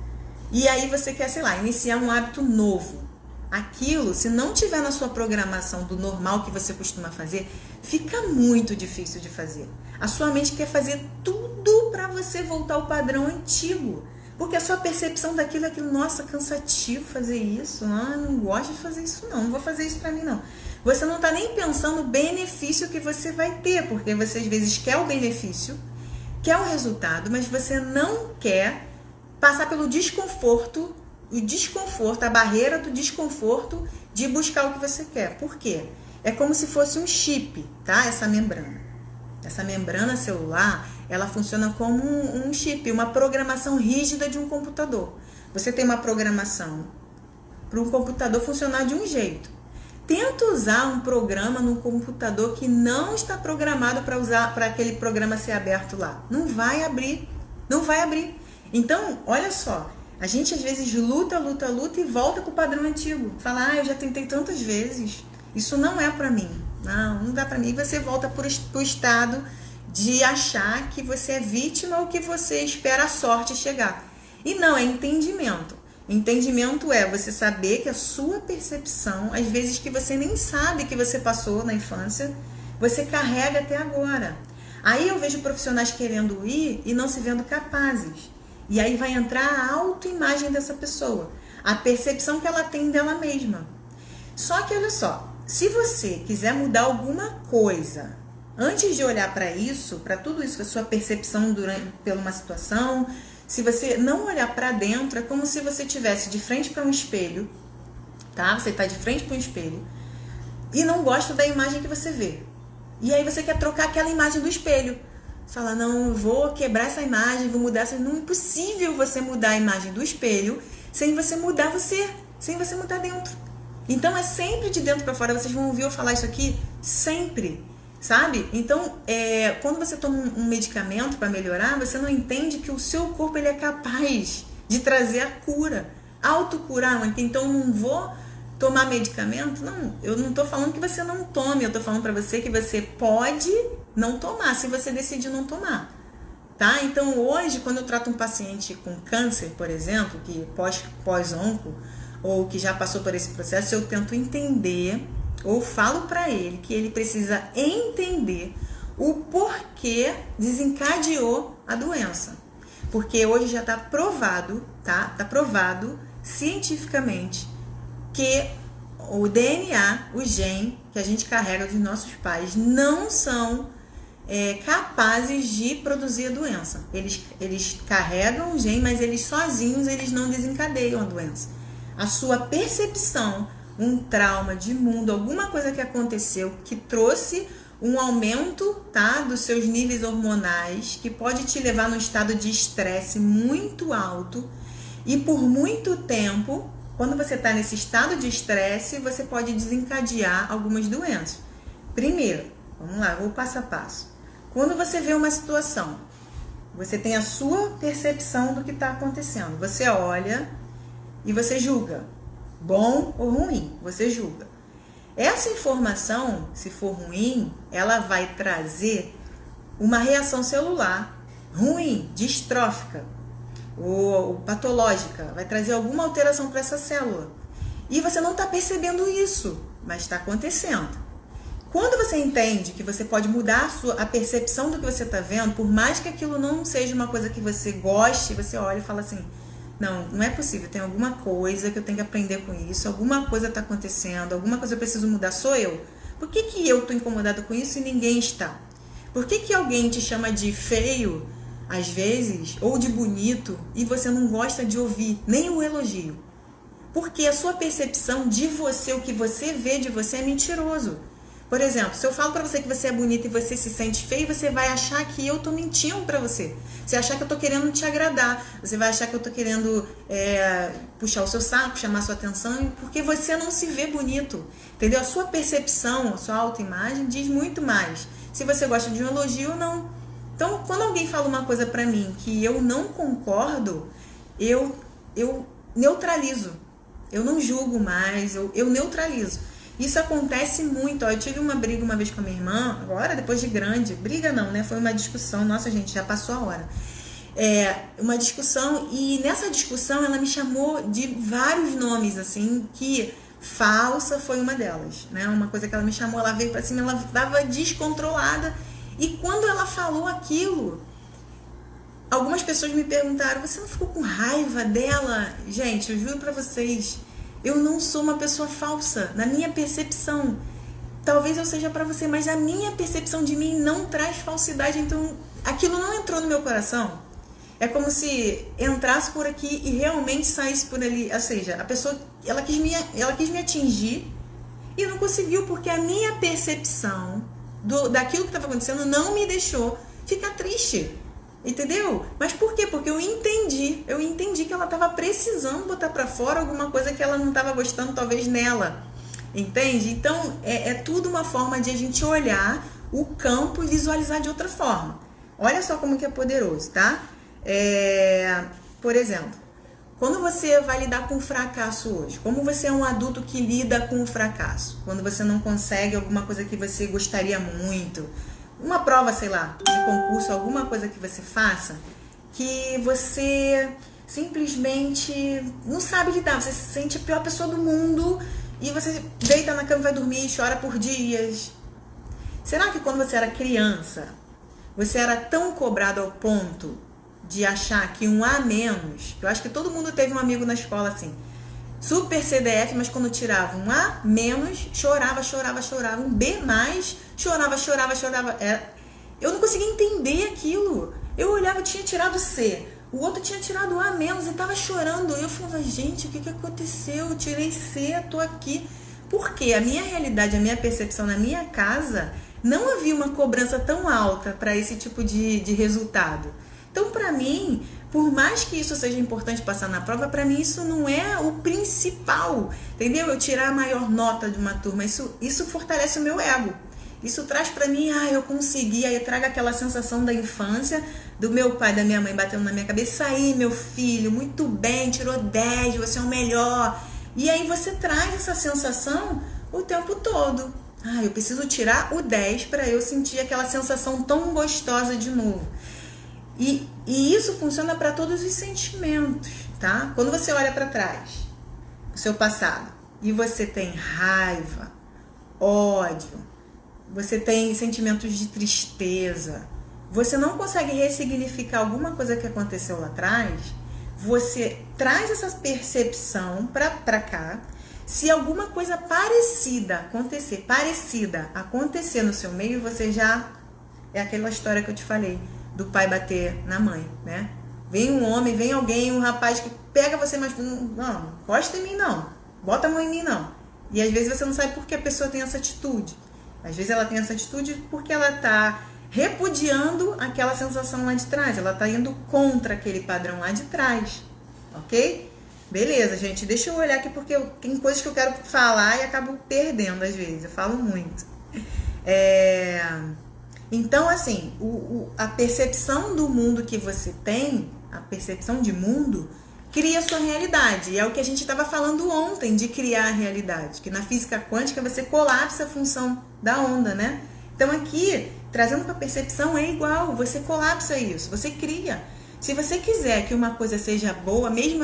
e aí você quer, sei lá, iniciar um hábito novo. Aquilo, se não tiver na sua programação do normal que você costuma fazer, fica muito difícil de fazer. A sua mente quer fazer tudo para você voltar ao padrão antigo. Porque a sua percepção daquilo é aquilo, nossa, cansativo fazer isso. Não gosto de fazer isso não vou fazer isso para mim não. Você não está nem pensando o benefício que você vai ter, porque você às vezes quer o benefício, quer o resultado, mas você não quer passar pelo desconforto, a barreira do desconforto de buscar o que você quer. Por quê? É como se fosse um chip, tá? Essa membrana celular, ela funciona como um chip, uma programação rígida de um computador. Você tem uma programação para um computador funcionar de um jeito. Tenta usar um programa no computador que não está programado para aquele programa ser aberto lá. Não vai abrir. Então, olha só, a gente às vezes luta e volta para o padrão antigo. Fala, eu já tentei tantas vezes, isso não é para mim. Não dá para mim. E você volta para o estado de achar que você é vítima ou que você espera a sorte chegar. E não, é entendimento. Entendimento é você saber que a sua percepção, às vezes que você nem sabe que você passou na infância, você carrega até agora. Aí eu vejo profissionais querendo ir e não se vendo capazes. E aí vai entrar a autoimagem dessa pessoa, a percepção que ela tem dela mesma. Só que olha só, se você quiser mudar alguma coisa, antes de olhar para isso, para tudo isso, a sua percepção pela uma situação, se você não olhar para dentro, é como se você estivesse de frente para um espelho, tá? Você está de frente para um espelho e não gosta da imagem que você vê. E aí você quer trocar aquela imagem do espelho. Você fala, não, eu vou quebrar essa imagem, vou mudar essa. Não é impossível você mudar a imagem do espelho sem você mudar você, sem você mudar dentro. Então é sempre de dentro para fora. Vocês vão ouvir eu falar isso aqui sempre, sabe? Então, quando você toma um medicamento para melhorar, você não entende que o seu corpo ele é capaz de trazer a cura, autocurar. Então, não vou tomar medicamento? Não, eu não estou falando que você não tome, eu estou falando para você que você pode não tomar, se você decidir não tomar, tá? Então, hoje, quando eu trato um paciente com câncer, por exemplo, que pós-onco, ou que já passou por esse processo, eu tento entender, ou falo para ele que ele precisa entender o porquê desencadeou a doença. Porque hoje já está provado, tá? Está provado cientificamente que o DNA, o gene que a gente carrega dos nossos pais, não são capazes de produzir a doença. Eles carregam o gene, mas eles sozinhos eles não desencadeiam a doença. A sua percepção, um trauma de mundo, alguma coisa que aconteceu que trouxe um aumento, tá, dos seus níveis hormonais, que pode te levar num estado de estresse muito alto, e por muito tempo, quando você está nesse estado de estresse, você pode desencadear algumas doenças. Primeiro, vamos lá, vou passo a passo. Quando você vê uma situação, você tem a sua percepção do que está acontecendo. Você olha e você julga. Bom ou ruim, você julga. Essa informação, se for ruim, ela vai trazer uma reação celular ruim, distrófica ou patológica. Vai trazer alguma alteração para essa célula. E você não está percebendo isso, mas está acontecendo. Quando você entende que você pode mudar a percepção do que você está vendo, por mais que aquilo não seja uma coisa que você goste, você olha e fala assim, não é possível, tem alguma coisa que eu tenho que aprender com isso, alguma coisa está acontecendo, alguma coisa eu preciso mudar, sou eu. Por que eu estou incomodado com isso e ninguém está? Por que alguém te chama de feio, às vezes, ou de bonito, e você não gosta de ouvir nem o elogio? Porque a sua percepção de você, o que você vê de você é mentiroso. Por exemplo, se eu falo pra você que você é bonita e você se sente feio, você vai achar que eu tô mentindo pra você. Você vai achar que eu tô querendo te agradar. Você vai achar que eu tô querendo puxar o seu saco, chamar a sua atenção, porque você não se vê bonito. Entendeu? A sua percepção, a sua autoimagem diz muito mais. Se você gosta de um elogio ou não. Então, quando alguém fala uma coisa pra mim que eu não concordo, eu neutralizo. Eu não julgo mais, eu neutralizo. Isso acontece muito. Eu tive uma briga uma vez com a minha irmã, agora, depois de grande. Briga não, né? Foi uma discussão. Nossa, gente, já passou a hora. Uma discussão, e nessa discussão ela me chamou de vários nomes, assim, que falsa foi uma delas, né? Uma coisa que ela me chamou, ela veio pra cima, ela estava descontrolada. E quando ela falou aquilo, algumas pessoas me perguntaram, você não ficou com raiva dela? Gente, eu juro pra vocês, eu não sou uma pessoa falsa, na minha percepção. Talvez eu seja pra você, mas a minha percepção de mim não traz falsidade, então aquilo não entrou no meu coração. É como se entrasse por aqui e realmente saísse por ali. Ou seja, a pessoa, ela quis me atingir e não conseguiu, porque a minha percepção daquilo que estava acontecendo não me deixou ficar triste. Entendeu? Mas por quê? Porque eu entendi que ela estava precisando botar pra fora alguma coisa que ela não estava gostando, talvez, nela. Entende? Então, é tudo uma forma de a gente olhar o campo e visualizar de outra forma. Olha só como que é poderoso, tá? Por exemplo, quando você vai lidar com o fracasso hoje, como você é um adulto que lida com o fracasso? Quando você não consegue alguma coisa que você gostaria muito, uma prova, sei lá, de concurso, alguma coisa que você faça, que você simplesmente não sabe lidar, você se sente a pior pessoa do mundo e você deita na cama e vai dormir e chora por dias. Será que quando você era criança, você era tão cobrado ao ponto de achar que um A menos, eu acho que todo mundo teve um amigo na escola assim, super CDF, mas quando tirava um A menos, chorava, um B mais, chorava. Eu não conseguia entender aquilo. Eu olhava, eu tinha tirado C, o outro tinha tirado A menos e tava chorando. Eu falava, gente, o que aconteceu? Eu tirei C, tô aqui. Porque a minha realidade, a minha percepção na minha casa, não havia uma cobrança tão alta para esse tipo de resultado. Então, para mim, por mais que isso seja importante passar na prova, para mim isso não é o principal, entendeu? Eu tirar a maior nota de uma turma, isso fortalece o meu ego. Isso traz para mim, eu consegui, aí traga aquela sensação da infância, do meu pai, da minha mãe batendo na minha cabeça, aí meu filho, muito bem, tirou 10, você é o melhor. E aí você traz essa sensação o tempo todo. Eu preciso tirar o 10 para eu sentir aquela sensação tão gostosa de novo. E isso funciona para todos os sentimentos, tá? Quando você olha para trás, o seu passado, e você tem raiva, ódio, você tem sentimentos de tristeza, você não consegue ressignificar alguma coisa que aconteceu lá atrás, você traz essa percepção para cá. Se alguma coisa parecida acontecer no seu meio, você já... É aquela história que eu te falei, do pai bater na mãe, né? Vem um homem, vem alguém, um rapaz que pega você, mas não, encosta em mim não, bota a mão em mim não. E às vezes você não sabe por que a pessoa tem essa atitude. Às vezes ela tem essa atitude porque ela tá repudiando aquela sensação lá de trás, ela tá indo contra aquele padrão lá de trás, ok? Beleza, gente, deixa eu olhar aqui porque tem coisas que eu quero falar e acabo perdendo às vezes, eu falo muito. Então, assim, a percepção do mundo que você tem, a percepção de mundo, cria a sua realidade. E é o que a gente estava falando ontem, de criar a realidade. Que na física quântica você colapsa a função da onda, né? Então aqui, trazendo para a percepção, é igual, você colapsa isso, você cria. Se você quiser que uma coisa seja boa, mesmo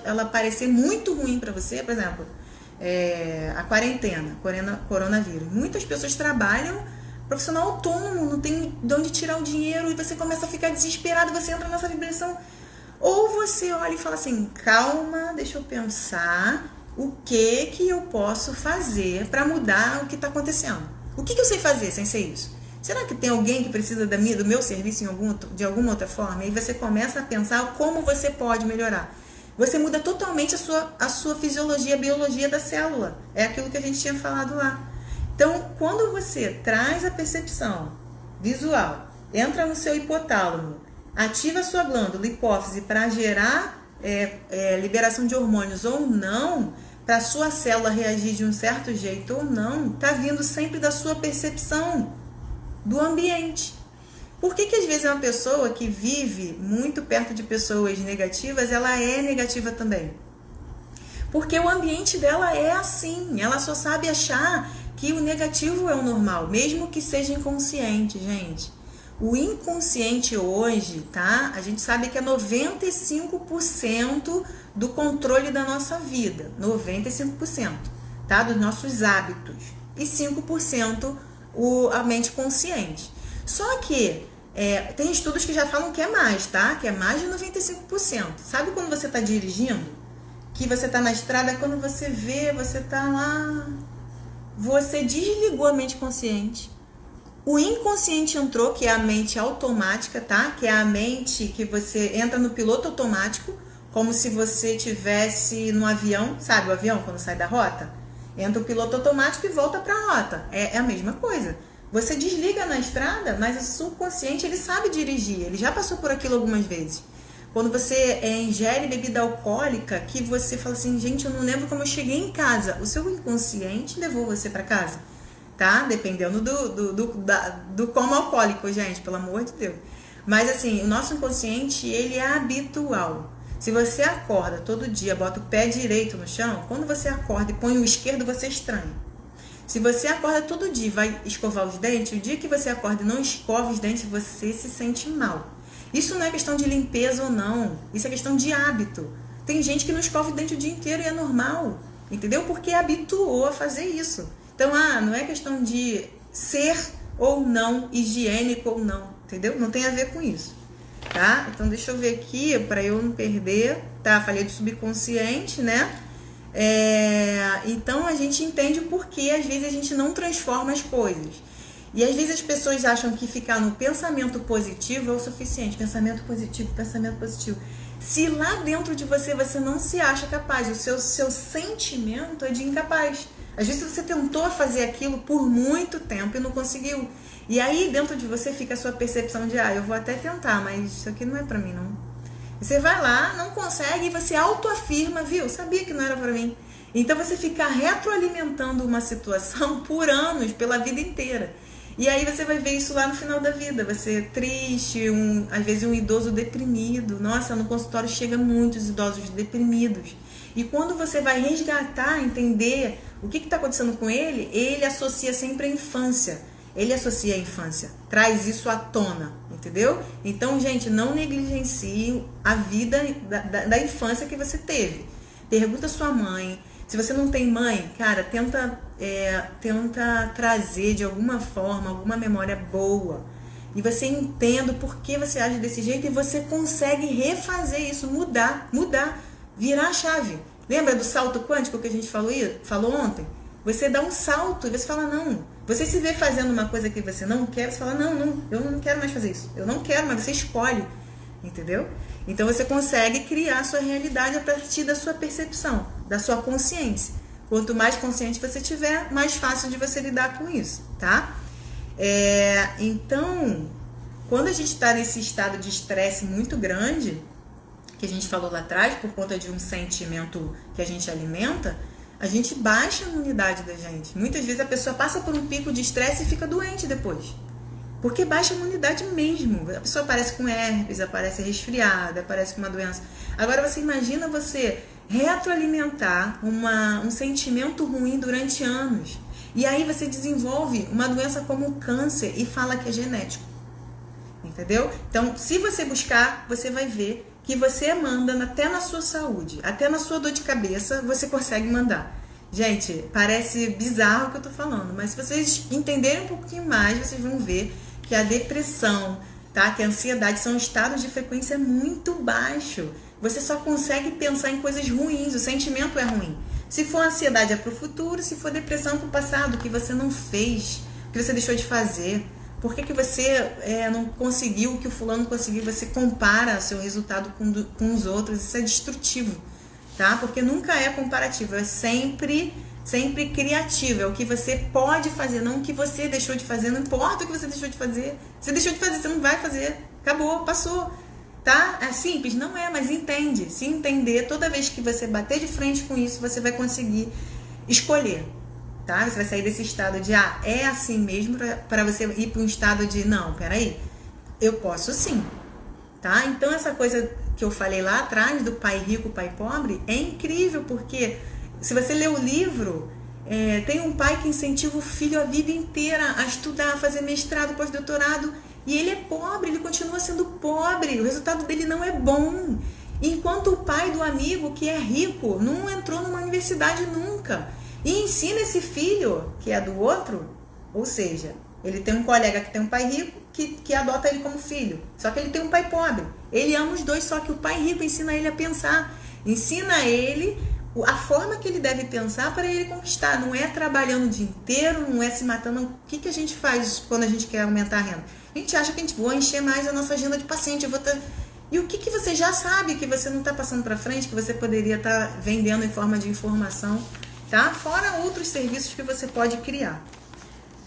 ela parecer muito ruim para você, por exemplo, a quarentena, coronavírus. Muitas pessoas trabalham profissional autônomo, não tem de onde tirar o dinheiro e você começa a ficar desesperado, você entra nessa vibração. Ou você olha e fala assim, calma, deixa eu pensar o que eu posso fazer para mudar o que está acontecendo. O que eu sei fazer sem ser isso? Será que tem alguém que precisa do meu serviço de alguma outra forma? E você começa a pensar como você pode melhorar. Você muda totalmente a sua fisiologia, a biologia da célula. É aquilo que a gente tinha falado lá. Então, quando você traz a percepção visual, entra no seu hipotálamo, ativa a sua glândula hipófise para gerar liberação de hormônios ou não, para a sua célula reagir de um certo jeito ou não, está vindo sempre da sua percepção do ambiente. Por que às vezes uma pessoa que vive muito perto de pessoas negativas, ela é negativa também? Porque o ambiente dela é assim, ela só sabe achar que o negativo é o normal, mesmo que seja inconsciente, gente. O inconsciente hoje, tá? A gente sabe que é 95% do controle da nossa vida, 95%, tá? Dos nossos hábitos, e 5% a mente consciente. Só que tem estudos que já falam que é mais, tá? Que é mais de 95%. Sabe quando você está dirigindo? Que você está na estrada, quando você vê, você está lá, você desligou a mente consciente. O inconsciente entrou, que é a mente automática, tá? Que é a mente que você entra no piloto automático, como se você estivesse no avião, sabe o avião quando sai da rota? Entra o piloto automático e volta para a rota. É a mesma coisa. Você desliga na estrada, mas o subconsciente ele sabe dirigir, ele já passou por aquilo algumas vezes. Quando você ingere bebida alcoólica, que você fala assim, gente, eu não lembro como eu cheguei em casa. O seu inconsciente levou você para casa, tá? Dependendo do como alcoólico, gente, pelo amor de Deus. Mas assim, o nosso inconsciente, ele é habitual. Se você acorda todo dia, bota o pé direito no chão, quando você acorda e põe o esquerdo, você estranha. Se você acorda todo dia e vai escovar os dentes, o dia que você acorda e não escova os dentes, você se sente mal. Isso não é questão de limpeza ou não, isso é questão de hábito. Tem gente que não escova o dente o dia inteiro e é normal, entendeu? Porque habituou a fazer isso. Então, não é questão de ser ou não, higiênico ou não, entendeu? Não tem a ver com isso, tá? Então, deixa eu ver aqui, para eu não perder, tá? Falei do subconsciente, né? Então, a gente entende o porquê, às vezes, a gente não transforma as coisas. E às vezes as pessoas acham que ficar no pensamento positivo é o suficiente. Pensamento positivo, pensamento positivo. Se lá dentro de você não se acha capaz, o seu sentimento é de incapaz. Às vezes você tentou fazer aquilo por muito tempo e não conseguiu. E aí dentro de você fica a sua percepção de, eu vou até tentar, mas isso aqui não é pra mim, não. E você vai lá, não consegue e você autoafirma, viu? Sabia que não era pra mim. Então você fica retroalimentando uma situação por anos, pela vida inteira. E aí você vai ver isso lá no final da vida, você triste, às vezes um idoso deprimido. Nossa, no consultório chega muitos idosos deprimidos. E quando você vai resgatar, entender o que está acontecendo com ele, ele associa sempre a infância. Ele associa a infância, traz isso à tona, entendeu? Então, gente, não negligencie a vida da infância que você teve. Pergunta à sua mãe. Se você não tem mãe, cara, tenta trazer de alguma forma, alguma memória boa. E você entenda por que você age desse jeito e você consegue refazer isso, mudar, virar a chave. Lembra do salto quântico que a gente falou ontem? Você dá um salto e você fala, não. Você se vê fazendo uma coisa que você não quer, você fala, não, eu não quero mais fazer isso. Eu não quero, mas você escolhe, entendeu? Então você consegue criar a sua realidade a partir da sua percepção, da sua consciência. Quanto mais consciente você tiver, mais fácil de você lidar com isso, tá? Então, quando a gente está nesse estado de estresse muito grande, que a gente falou lá atrás, por conta de um sentimento que a gente alimenta, a gente baixa a imunidade da gente. Muitas vezes a pessoa passa por um pico de estresse e fica doente depois. Porque baixa a imunidade mesmo. A pessoa aparece com herpes, aparece resfriada, aparece com uma doença. Agora você imagina você retroalimentar um sentimento ruim durante anos. E aí você desenvolve uma doença como o câncer e fala que é genético. entendeu? Então, se você buscar, você vai ver que você manda até na sua saúde, até na sua dor de cabeça, você consegue mandar. Gente, parece bizarro o que eu tô falando, mas se vocês entenderem um pouquinho mais, vocês vão ver que a depressão, tá? Que a ansiedade são estados de frequência muito baixo. Você só consegue pensar em coisas ruins, o sentimento é ruim. Se for ansiedade é pro futuro, se for depressão é pro passado, o que você não fez, o que você deixou de fazer. Por que você não conseguiu o que o fulano conseguiu? Você compara seu resultado com os outros, isso é destrutivo, tá? Porque nunca é comparativo, é sempre criativo, é o que você pode fazer, não o que você deixou de fazer, não importa o que você deixou de fazer. Você deixou de fazer, você não vai fazer, acabou, passou, tá? É simples? Não é, mas entende. Se entender, toda vez que você bater de frente com isso, você vai conseguir escolher, tá? Você vai sair desse estado de, é assim mesmo, para você ir para um estado de, não, peraí, eu posso sim, tá? Então essa coisa que eu falei lá atrás, do pai rico, pai pobre, é incrível, porque se você ler o livro, tem um pai que incentiva o filho a vida inteira a estudar, a fazer mestrado, pós-doutorado, e ele é pobre, ele continua sendo pobre, o resultado dele não é bom. Enquanto o pai do amigo, que é rico, não entrou numa universidade nunca, e ensina esse filho, que é do outro, ou seja, ele tem um colega que tem um pai rico, que adota ele como filho, só que ele tem um pai pobre. Ele ama os dois, só que o pai rico ensina ele a pensar, ensina ele a forma que ele deve pensar para ele conquistar. Não é trabalhando o dia inteiro, não é se matando. O que a gente faz quando a gente quer aumentar a renda? A gente acha que a gente vai encher mais a nossa agenda de paciente. E o que você já sabe que você não está passando para frente, que você poderia estar vendendo em forma de informação, tá? Fora outros serviços que você pode criar.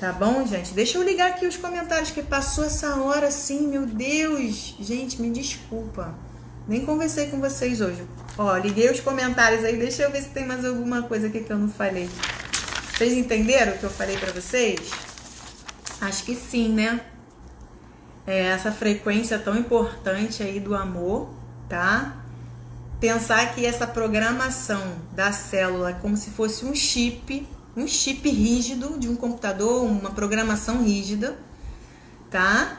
Tá bom, gente? Deixa eu ligar aqui os comentários, que passou essa hora assim, meu Deus. Gente, me desculpa. Nem conversei com vocês hoje. Ó, liguei os comentários aí, deixa eu ver se tem mais alguma coisa aqui que eu não falei. Vocês entenderam o que eu falei pra vocês? Acho que sim, né? Essa frequência tão importante aí do amor, tá? Pensar que essa programação da célula é como se fosse um chip rígido de um computador, uma programação rígida, tá?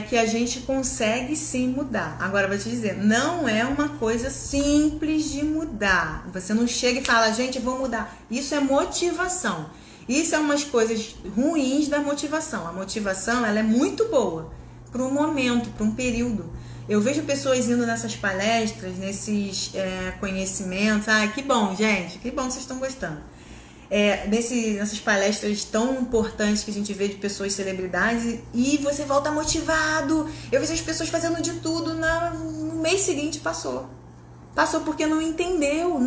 Que a gente consegue sim mudar. Agora, eu vou te dizer, não é uma coisa simples de mudar. Você não chega e fala, gente, eu vou mudar. Isso é motivação. Isso é umas coisas ruins da motivação. A motivação, ela é muito boa para um momento, para um período. Eu vejo pessoas indo nessas palestras, nesses conhecimentos. Que bom, gente, que bom que vocês estão gostando. Nessas palestras tão importantes que a gente vê de pessoas celebridades, e você volta motivado. Eu vejo as pessoas fazendo de tudo, no mês seguinte passou porque não entendeu.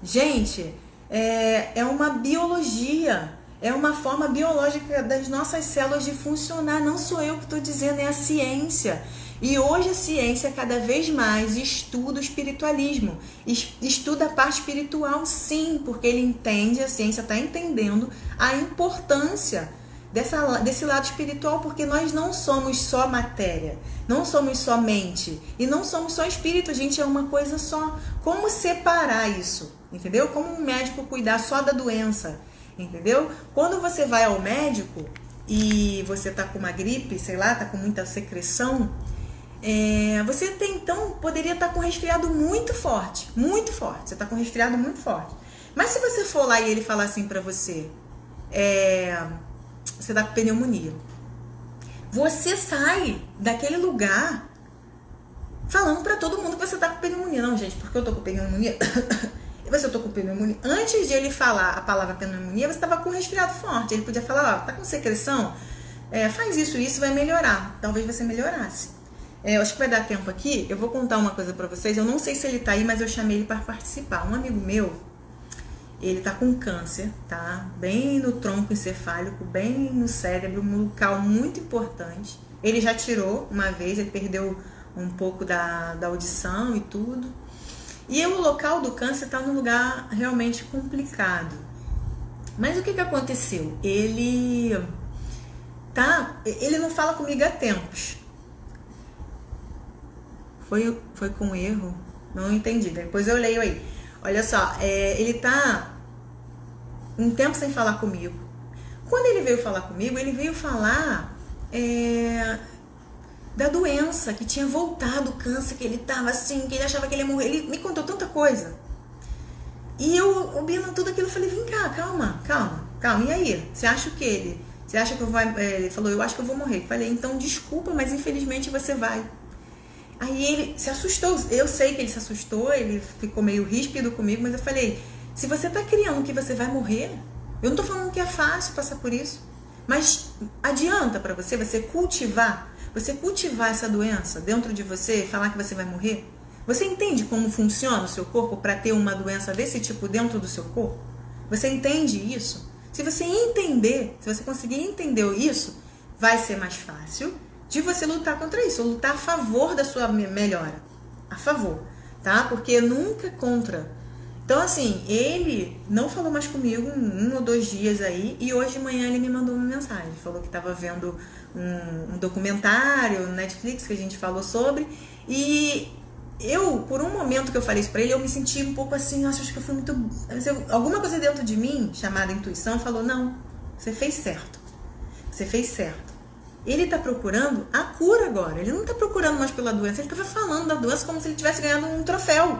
Gente, é uma biologia, é uma forma biológica das nossas células de funcionar. Não sou eu que estou dizendo, é a ciência. E hoje a ciência cada vez mais estuda o espiritualismo, estuda a parte espiritual, sim, porque ele entende, a ciência está entendendo a importância desse lado espiritual, porque nós não somos só matéria, não somos só mente e não somos só espírito, a gente é uma coisa só. Como separar isso, entendeu? Como um médico cuidar só da doença, entendeu? Quando você vai ao médico e você tá com uma gripe, sei lá, tá com muita secreção, você então poderia estar com um resfriado muito forte, você está com um resfriado muito forte. Mas se você for lá e ele falar assim para você, você está com pneumonia, você sai daquele lugar falando para todo mundo que você está com pneumonia. Não, gente, porque eu tô com pneumonia? Eu tô com pneumonia. Antes de ele falar a palavra pneumonia, você estava com um resfriado forte. Ele podia falar, tá com secreção? Faz isso vai melhorar. Talvez você melhorasse. Eu acho que vai dar tempo aqui. Eu vou contar uma coisa pra vocês. Eu não sei se ele tá aí, mas eu chamei ele para participar. Um amigo meu, ele tá com câncer, tá? Bem no tronco encefálico, bem no cérebro, um local muito importante. Ele já tirou uma vez, ele perdeu um pouco da audição e tudo. E o local do câncer tá num lugar realmente complicado. Mas o que aconteceu? Ele não fala comigo há tempos. Foi com erro? Não entendi. Depois eu leio aí. Olha só, ele tá um tempo sem falar comigo. Quando ele veio falar comigo, ele veio falar da doença, que tinha voltado o câncer, que ele tava assim, que ele achava que ele ia morrer. Ele me contou tanta coisa. E eu, ouvindo tudo aquilo, eu falei, vem cá, calma. E aí? Você acha que eu vou... Ele falou, eu acho que eu vou morrer. Eu falei, então desculpa, mas infelizmente você vai. Aí ele se assustou. Eu sei que ele se assustou, ele ficou meio ríspido comigo, mas eu falei, se você tá criando que você vai morrer, eu não tô falando que é fácil passar por isso, mas adianta pra você cultivar essa doença dentro de você e falar que você vai morrer? Você entende como funciona o seu corpo para ter uma doença desse tipo dentro do seu corpo? Você entende isso? Se você entender, se você conseguir entender isso, vai ser mais fácil de você lutar contra isso, ou lutar a favor da sua melhora. A favor, tá? Porque nunca contra. Então, assim, ele não falou mais comigo 1 ou 2 dias aí, e hoje de manhã ele me mandou uma mensagem. Falou que estava vendo um documentário no Netflix que a gente falou sobre, e eu, por um momento que eu falei isso pra ele, eu me senti um pouco assim, acho que eu fui muito... Alguma coisa dentro de mim, chamada intuição, falou, não, você fez certo. Você fez certo. Ele tá procurando a cura agora. Ele não tá procurando mais pela doença, ele tava falando da doença como se ele tivesse ganhado um troféu.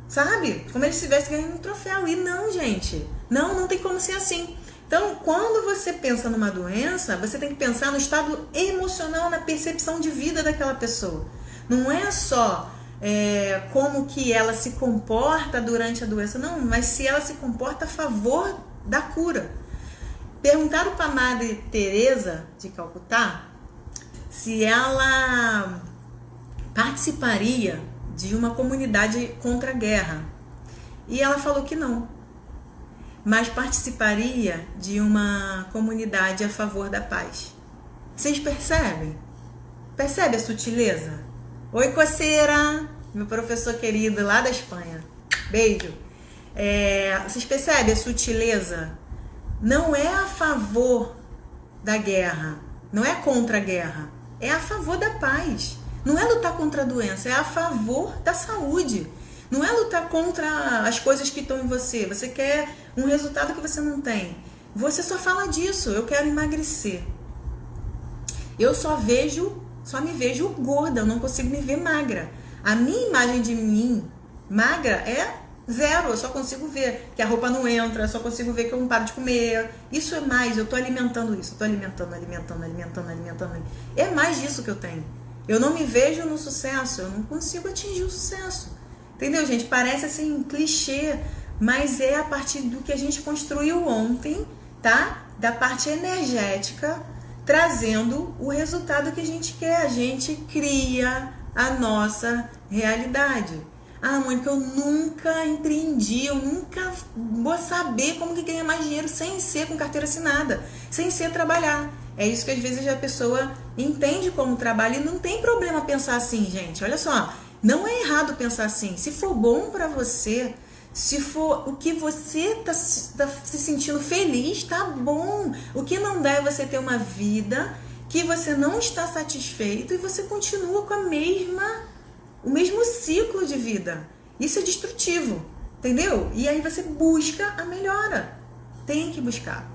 Sabe? Como ele estivesse ganhando um troféu. E não, gente. Não tem como ser assim. Então, quando você pensa numa doença, você tem que pensar no estado emocional, na percepção de vida daquela pessoa. Não é só como que ela se comporta durante a doença, não, mas se ela se comporta a favor da cura. Perguntaram para a Madre Teresa de Calcutá se ela participaria de uma comunidade contra a guerra. E ela falou que não, mas participaria de uma comunidade a favor da paz. Vocês percebem? Percebe a sutileza? Oi, coceira, meu professor querido lá da Espanha. Beijo. Vocês percebem a sutileza? Não é a favor da guerra, não é contra a guerra, é a favor da paz. Não é lutar contra a doença, é a favor da saúde. Não é lutar contra as coisas que estão em você. Você quer um resultado que você não tem. Você só fala disso, eu quero emagrecer. Eu só me vejo gorda, eu não consigo me ver magra. A minha imagem de mim magra é 0, eu só consigo ver que a roupa não entra, eu só consigo ver que eu não paro de comer. Isso é mais, eu tô alimentando isso, eu tô alimentando. É mais disso que eu tenho. Eu não me vejo no sucesso, eu não consigo atingir o sucesso. Entendeu, gente? Parece assim, clichê, mas é a partir do que a gente construiu ontem, tá? Da parte energética, trazendo o resultado que a gente quer. A gente cria a nossa realidade. Ah, Mônica, eu nunca empreendi, eu nunca vou saber como que ganha mais dinheiro sem ser com carteira assinada, sem ser trabalhar. É isso que às vezes a pessoa entende como trabalho e não tem problema pensar assim, gente. Olha só, não é errado pensar assim. Se for bom pra você, se for o que você tá se sentindo feliz, tá bom. O que não dá é você ter uma vida que você não está satisfeito e você continua com o mesmo ciclo de vida. Isso é destrutivo, entendeu? E aí você busca a melhora. Tem que buscar.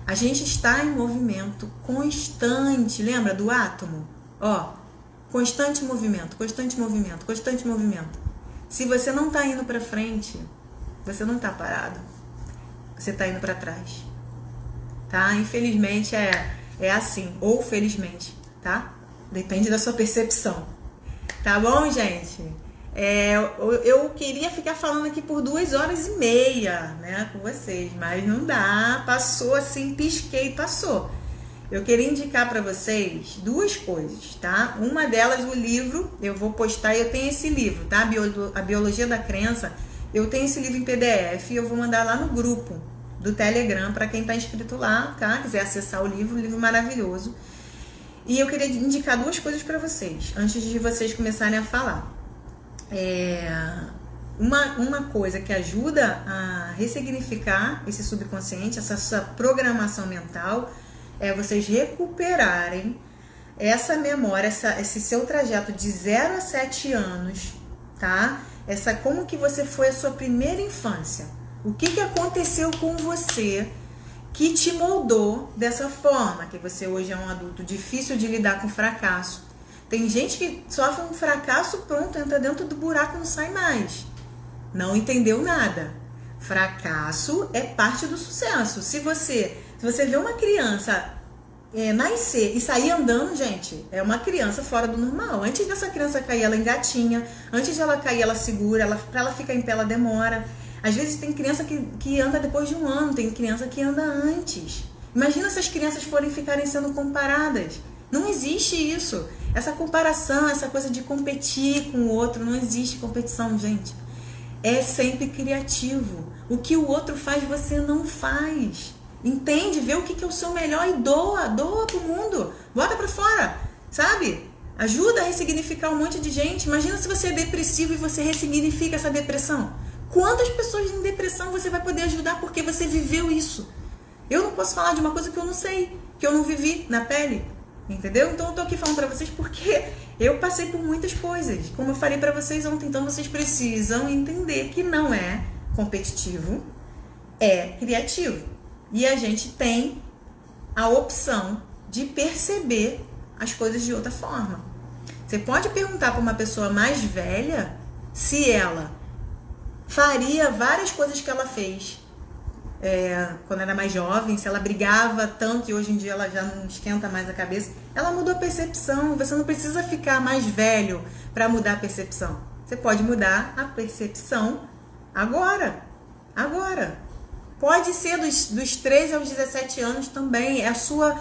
A gente está em movimento constante. Lembra do átomo? Ó, constante movimento, constante movimento, constante movimento. Se você não está indo para frente, você não está parado. Você está indo para trás. Tá? Infelizmente é assim. Ou felizmente, tá? Depende da sua percepção. Tá bom, gente? Eu queria ficar falando aqui por 2h30, né, com vocês, mas não dá, passou assim, pisquei e passou. Eu queria indicar para vocês 2 coisas, tá? Uma delas, o livro, eu vou postar, eu tenho esse livro, tá? A Biologia da Crença, eu tenho esse livro em PDF e eu vou mandar lá no grupo do Telegram para quem tá inscrito lá, tá? Quiser acessar o livro maravilhoso. E eu queria indicar 2 coisas para vocês, antes de vocês começarem a falar. Uma coisa que ajuda a ressignificar esse subconsciente, essa sua programação mental, é vocês recuperarem essa memória, esse seu trajeto de 0 a 7 anos, tá? Como que você foi a sua primeira infância? O que aconteceu com você que te moldou dessa forma, que você hoje é um adulto difícil de lidar com fracasso. Tem gente que sofre um fracasso, pronto, entra dentro do buraco e não sai mais. Não entendeu nada. Fracasso é parte do sucesso. Se você vê uma criança nascer e sair andando, gente, é uma criança fora do normal. Antes dessa criança cair, ela engatinha. Antes de ela cair, ela segura. Pra ela ficar em pé, ela demora. Às vezes tem criança que anda depois de um ano. Tem criança que anda antes. Imagina se as crianças ficarem sendo comparadas. Não existe isso. Essa comparação, essa coisa de competir com o outro, não existe competição, gente. É sempre criativo. O que o outro faz, você não faz. Entende? Vê o que é o seu melhor e doa pro mundo. Bota pra fora, sabe? Ajuda a ressignificar um monte de gente. Imagina se você é depressivo e você ressignifica essa depressão. Quantas pessoas em depressão você vai poder ajudar porque você viveu isso? Eu não posso falar de uma coisa que eu não sei, que eu não vivi na pele. Entendeu? Então eu tô aqui falando pra vocês porque eu passei por muitas coisas. Como eu falei pra vocês ontem, então vocês precisam entender que não é competitivo, é criativo. E a gente tem a opção de perceber as coisas de outra forma. Você pode perguntar para uma pessoa mais velha se ela faria várias coisas que ela fez quando era mais jovem, se ela brigava tanto e hoje em dia ela já não esquenta mais a cabeça. Ela mudou a percepção. Você não precisa ficar mais velho para mudar a percepção. Você pode mudar a percepção agora. Pode ser dos 13 aos 17 anos também. É a sua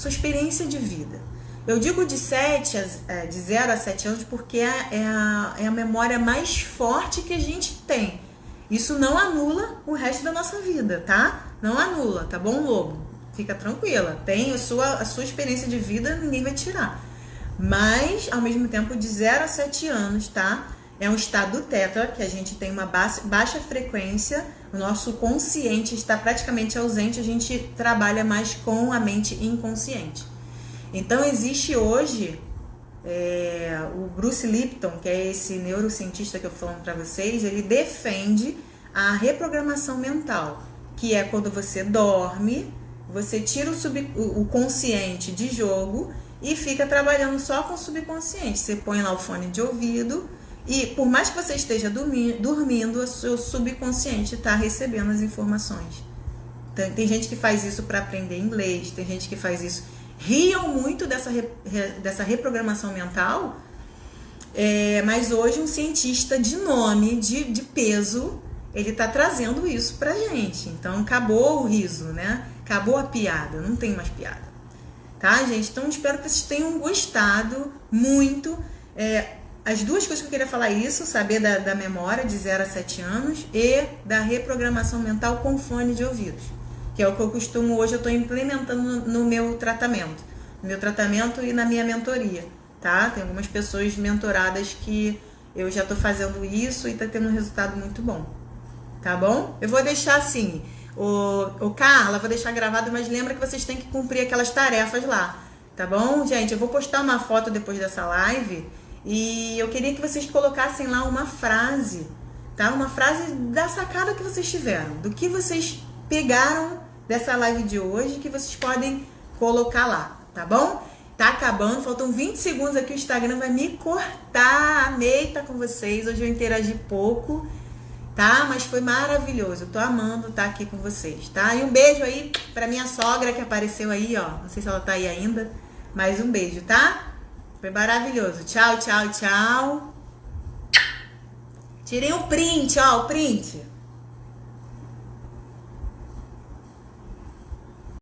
experiência de vida. Eu digo de 0 a 7 anos porque é a memória mais forte que a gente tem. Isso não anula o resto da nossa vida, tá? Não anula, tá bom, Lobo? Fica tranquila. Tem a sua experiência de vida, ninguém vai tirar. Mas, ao mesmo tempo, de 0 a 7 anos, tá? É um estado tetra, que a gente tem uma baixa frequência, o nosso consciente está praticamente ausente, a gente trabalha mais com a mente inconsciente. Então, existe hoje o Bruce Lipton, que é esse neurocientista que eu falo para vocês, ele defende a reprogramação mental, que é quando você dorme, você tira o consciente de jogo e fica trabalhando só com o subconsciente. Você põe lá o fone de ouvido e, por mais que você esteja dormindo, o seu subconsciente está recebendo as informações. Então, tem gente que faz isso para aprender inglês, tem gente que faz isso. Riam muito dessa reprogramação mental, mas hoje um cientista de nome, de peso, ele está trazendo isso pra gente. Então acabou o riso, né? Acabou a piada, não tem mais piada. Tá, gente? Então espero que vocês tenham gostado muito. As duas coisas que eu queria falar isso, saber da memória de 0 a 7 anos e da reprogramação mental com fone de ouvidos. Que é o que eu costumo hoje, eu estou implementando no meu tratamento. No meu tratamento e na minha mentoria, tá? Tem algumas pessoas mentoradas que eu já estou fazendo isso e está tendo um resultado muito bom. Tá bom? Eu vou deixar assim, o Carla, vou deixar gravado, mas lembra que vocês têm que cumprir aquelas tarefas lá. Tá bom? Gente, eu vou postar uma foto depois dessa live e eu queria que vocês colocassem lá uma frase, tá? Uma frase da sacada que vocês tiveram, do que vocês pegaram dessa live de hoje, que vocês podem colocar lá, tá bom? Tá acabando, faltam 20 segundos aqui, o Instagram vai me cortar. Amei estar com vocês, hoje eu interagi pouco, tá? Mas foi maravilhoso, eu tô amando estar aqui com vocês, tá? E um beijo aí pra minha sogra que apareceu aí, ó, não sei se ela tá aí ainda, mas um beijo, tá? Foi maravilhoso, tchau, tchau, tchau. Tirei o print, ó, o print.